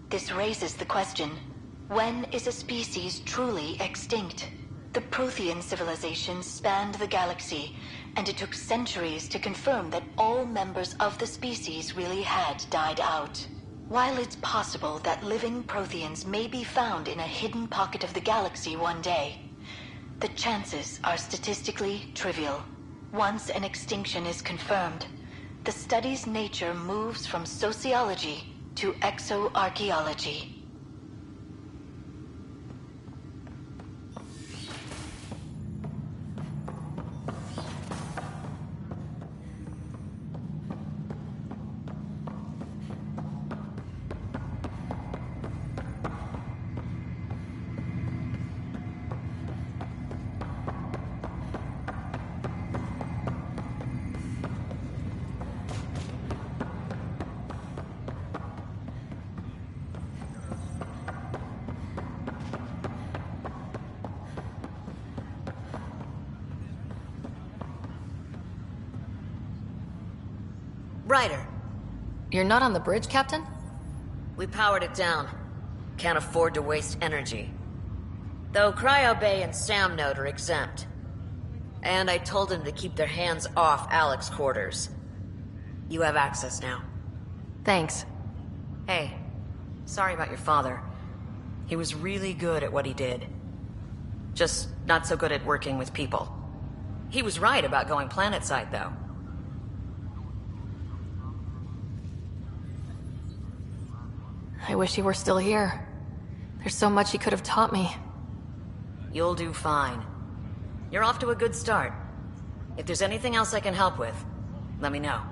This raises the question, when is a species truly extinct? The Prothean civilization spanned the galaxy, and it took centuries to confirm that all members of the species really had died out. While it's possible that living Protheans may be found in a hidden pocket of the galaxy one day, the chances are statistically trivial. Once an extinction is confirmed, the study's nature moves from sociology to exoarchaeology. Ryder. You're not on the bridge, Captain? We powered it down. Can't afford to waste energy. Though Cryo Bay and Sam Node are exempt. And I told them to keep their hands off Alec's quarters. You have access now. Thanks. Hey, sorry about your father. He was really good at what he did. Just not so good at working with people. He was right about going planetside, though. I wish he were still here. There's so much he could have taught me. You'll do fine. You're off to a good start. If there's anything else I can help with, let me know.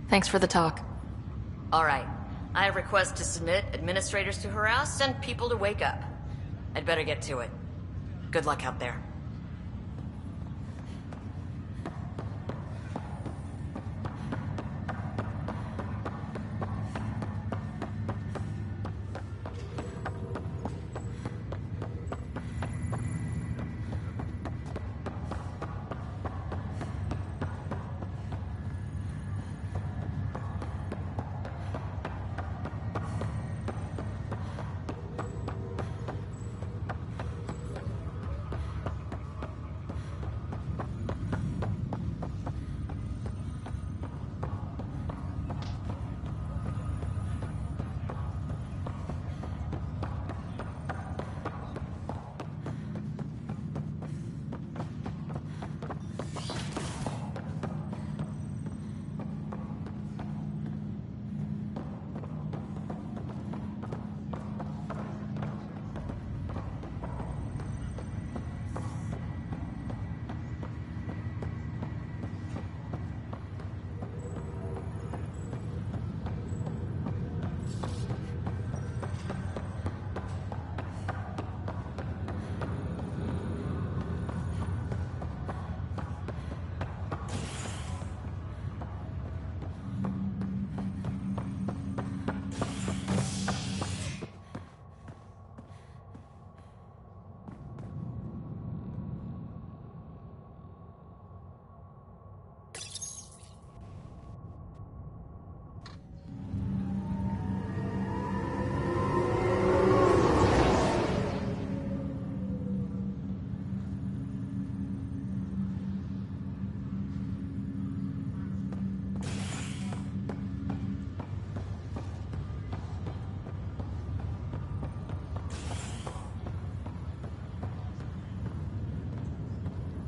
Thanks for the talk. All right. I have requests to submit, administrators to harass, and people to wake up. I'd better get to it. Good luck out there.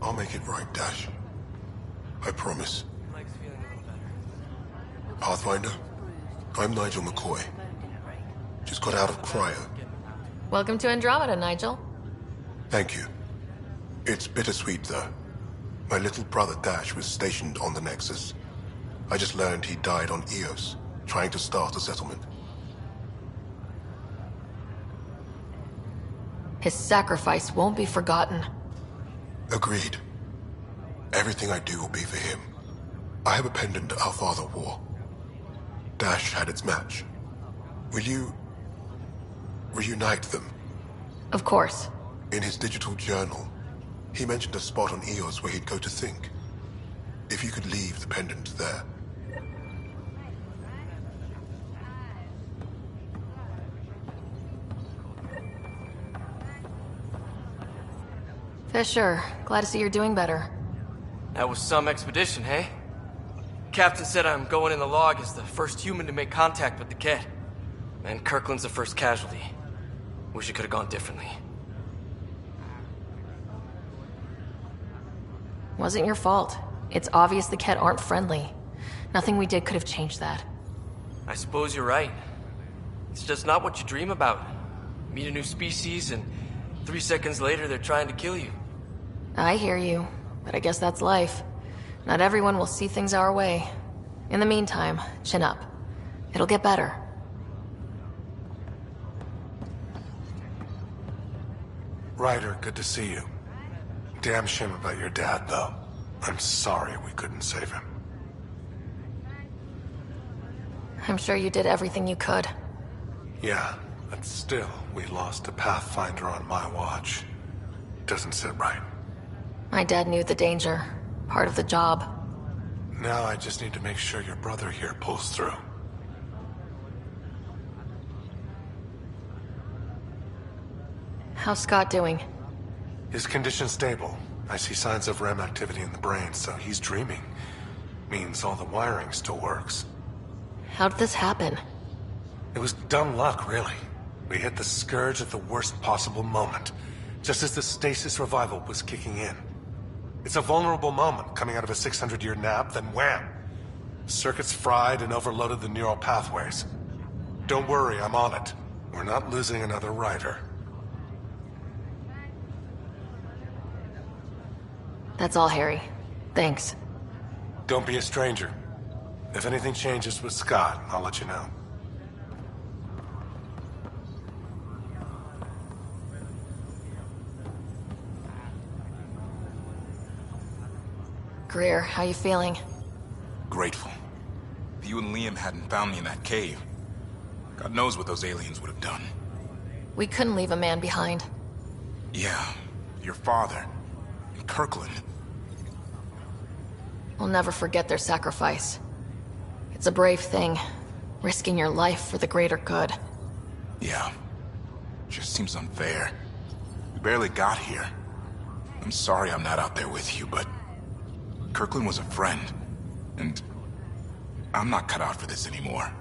I'll make it right, Dash. I promise. Pathfinder, I'm Nigel McCoy. Just got out of cryo. Welcome to Andromeda, Nigel. Thank you. It's bittersweet, though. My little brother Dash was stationed on the Nexus. I just learned he died on Eos, trying to start a settlement. His sacrifice won't be forgotten. Agreed. Everything I do will be for him. I have a pendant our father wore. Dash had its match. Will you reunite them? Of course. In his digital journal, he mentioned a spot on Eos where he'd go to think. If you could leave the pendant there. Fisher, glad to see you're doing better. That was some expedition, hey? Captain said I'm going in the log as the first human to make contact with the Ket. And Kirkland's the first casualty. Wish it could have gone differently. Wasn't your fault. It's obvious the Ket aren't friendly. Nothing we did could have changed that. I suppose you're right. It's just not what you dream about. Meet a new species and 3 seconds later they're trying to kill you. I hear you, but I guess that's life. Not everyone will see things our way. In the meantime, chin up. It'll get better. Ryder, good to see you. Damn shame about your dad, though. I'm sorry we couldn't save him. I'm sure you did everything you could. Yeah, but still, we lost a Pathfinder on my watch. Doesn't sit right. My dad knew the danger. Part of the job. Now I just need to make sure your brother here pulls through. How's Scott doing? His condition's stable. I see signs of REM activity in the brain, so he's dreaming. Means all the wiring still works. How'd this happen? It was dumb luck, really. We hit the Scourge at the worst possible moment, just as the stasis revival was kicking in. It's a vulnerable moment coming out of a 600-year nap, then wham! Circuits fried and overloaded the neural pathways. Don't worry, I'm on it. We're not losing another Ryder. That's all, Harry. Thanks. Don't be a stranger. If anything changes with Scott, I'll let you know. Greer, how you feeling? Grateful. If you and Liam hadn't found me in that cave, God knows what those aliens would have done. We couldn't leave a man behind. Yeah, your father. And Kirkland. We'll never forget their sacrifice. It's a brave thing, risking your life for the greater good. Yeah. Just seems unfair. We barely got here. I'm sorry I'm not out there with you, but Kirkland was a friend, and I'm not cut out for this anymore.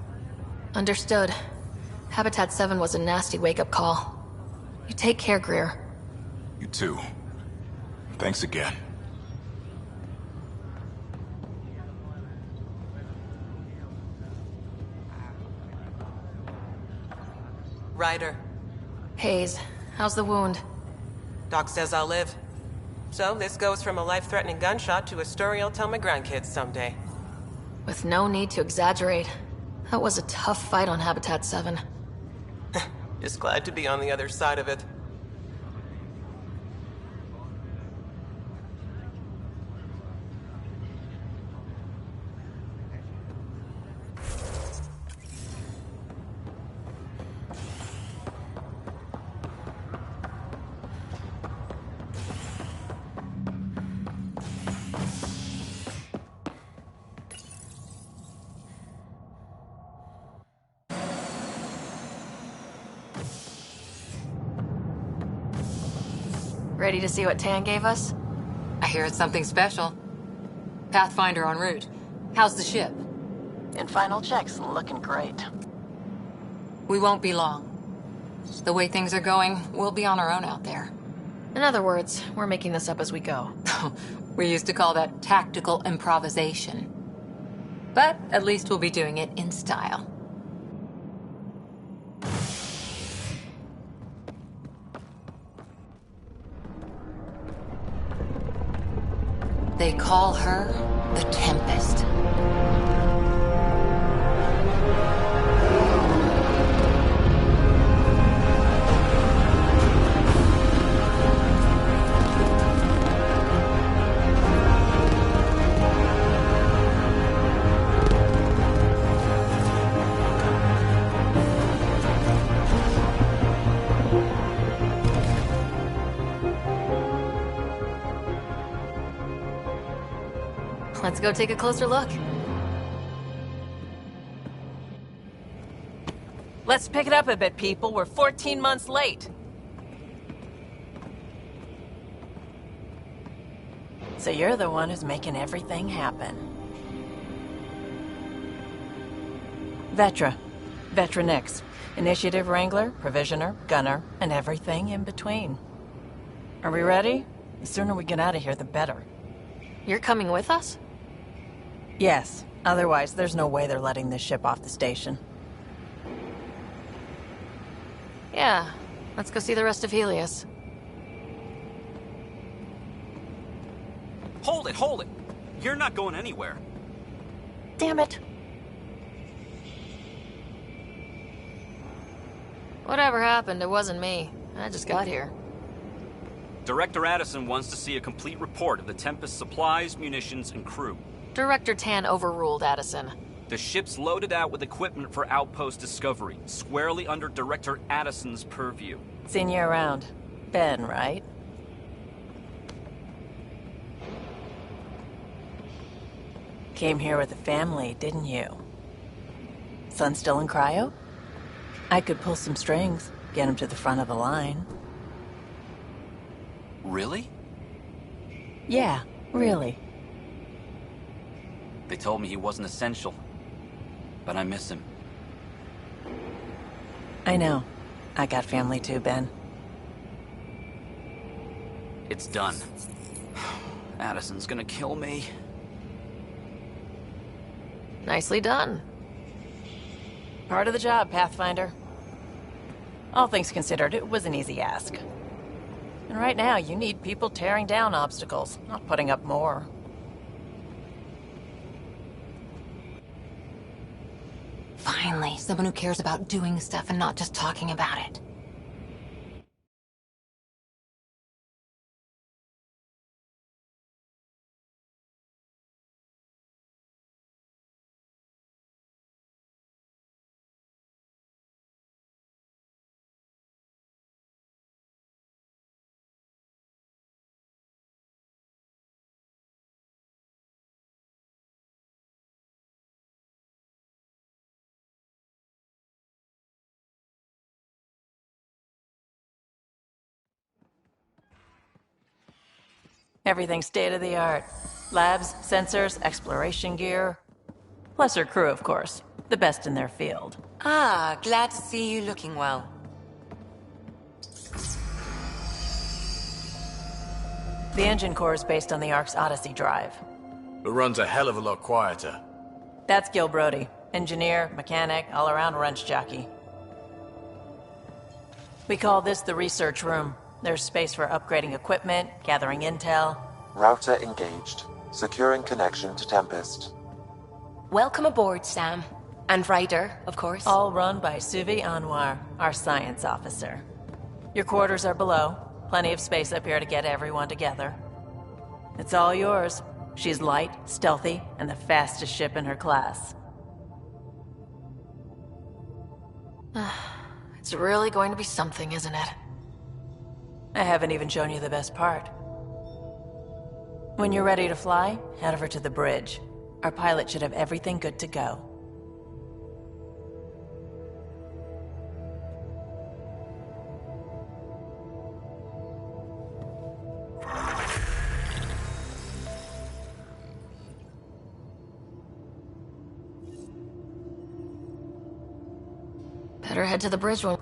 Understood. Habitat 7 was a nasty wake-up call. You take care, Greer. You too. Thanks again. Ryder. Hayes, how's the wound? Doc says I'll live. So this goes from a life-threatening gunshot to a story I'll tell my grandkids someday. With no need to exaggerate. That was a tough fight on Habitat 7. Just glad to be on the other side of it. Ready to see what Tan gave us? I hear it's something special. Pathfinder en route. How's the ship? In final checks, looking great. We won't be long. The way things are going, we'll be on our own out there. In other words, we're making this up as we go. We used to call that tactical improvisation. But at least we'll be doing it in style. They call her the Tempest. Let's go take a closer look. Let's pick it up a bit, people. We're 14 months late. So you're the one who's making everything happen. Vetra. Vetra Nix. Initiative Wrangler, Provisioner, Gunner, and everything in between. Are we ready? The sooner we get out of here, the better. You're coming with us? Yes. Otherwise, there's no way they're letting this ship off the station. Yeah. Let's go see the rest of Helios. Hold it, hold it! You're not going anywhere. Damn it. Whatever happened, it wasn't me. I just got here. Director Addison wants to see a complete report of the Tempest's supplies, munitions, and crew. Director Tan overruled Addison. The ship's loaded out with equipment for outpost discovery, squarely under Director Addison's purview. Seen you around. Ben, right? Came here with a family, didn't you? Son still in cryo? I could pull some strings, get him to the front of the line. Really? Yeah, really. They told me he wasn't essential, but I miss him. I know. I got family too, Ben. It's done. Addison's gonna kill me. Nicely done. Part of the job, Pathfinder. All things considered, it was an easy ask. And right now, you need people tearing down obstacles, not putting up more. Finally, someone who cares about doing stuff and not just talking about it. Everything's state-of-the-art. Labs, sensors, exploration gear. Plus her crew, of course. The best in their field. Ah, glad to see you looking well. The engine core is based on the Ark's Odyssey drive. It runs a hell of a lot quieter. That's Gil Brody. Engineer, mechanic, all-around wrench jockey. We call this the research room. There's space for upgrading equipment, gathering intel. Router engaged. Securing connection to Tempest. Welcome aboard, Sam. And Ryder, of course. All run by Suvi Anwar, our science officer. Your quarters are below. Plenty of space up here to get everyone together. It's all yours. She's light, stealthy, and the fastest ship in her class. It's really going to be something, isn't it? I haven't even shown you the best part. When you're ready to fly, head over to the bridge. Our pilot should have everything good to go. Better head to the bridge when...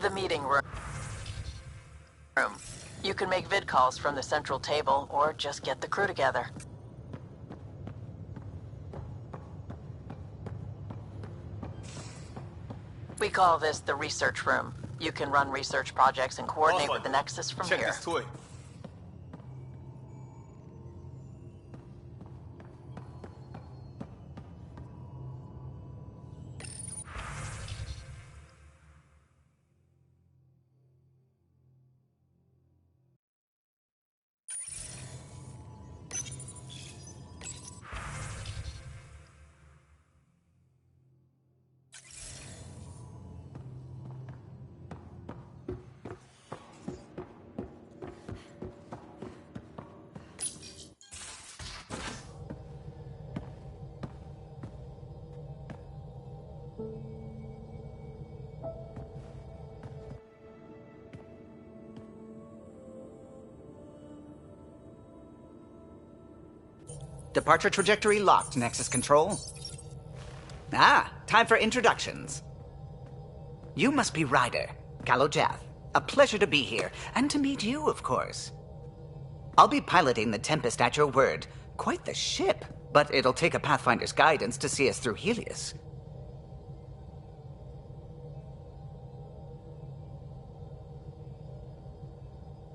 The meeting room. You can make vid calls from the central table, or just get the crew together. We call this the research room. You can run research projects and coordinate with the Nexus from Check here. this toy. Departure trajectory locked, Nexus Control. Ah, time for introductions. You must be Ryder, Kalojath. A pleasure to be here, and to meet you, of course. I'll be piloting the Tempest at your word. Quite the ship, but it'll take a Pathfinder's guidance to see us through Helios.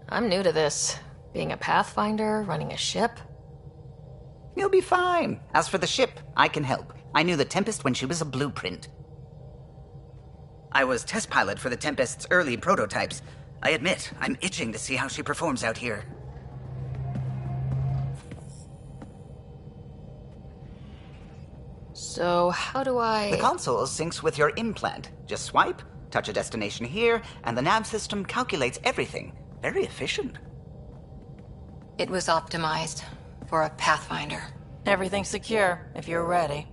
I'm new to this. Being a Pathfinder, running a ship. You'll be fine. As for the ship, I can help. I knew the Tempest when she was a blueprint. I was test pilot for the Tempest's early prototypes. I admit, I'm itching to see how she performs out here. So, how do I... The console syncs with your implant. Just swipe, Touch a destination here, and the nav system calculates everything. Very efficient. It was optimized for a Pathfinder. Everything's secure, if you're ready.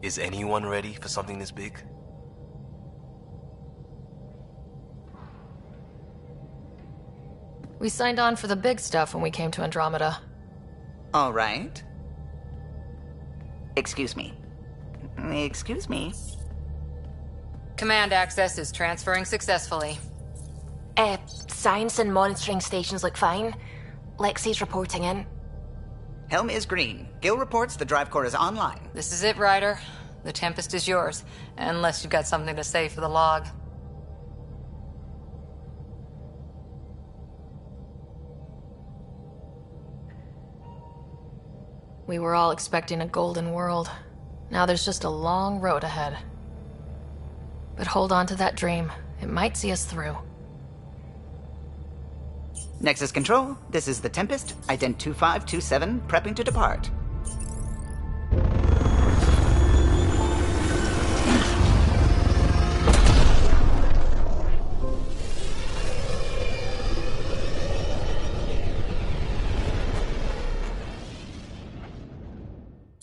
Is anyone ready for something this big? We signed on for the big stuff when we came to Andromeda. All right. Excuse me. Excuse me. Command access is transferring successfully. Science and monitoring stations look fine. Lexi's reporting in. Helm is green. Gil reports the drive core is online. This is it, Ryder. The Tempest is yours, unless you've got something to say for the log. We were all expecting a golden world. Now there's just a long road ahead. But hold on to that dream. It might see us through. Nexus Control, this is the Tempest. Ident 2527, prepping to depart.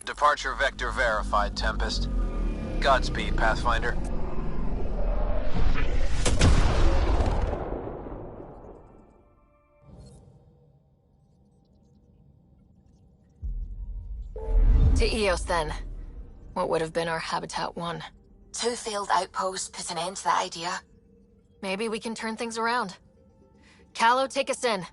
Departure vector verified, Tempest. Godspeed, Pathfinder. To Eos, then. What would have been our Habitat 1? 2 failed outposts put an end to that idea. Maybe we can turn things around. Callow, take us in.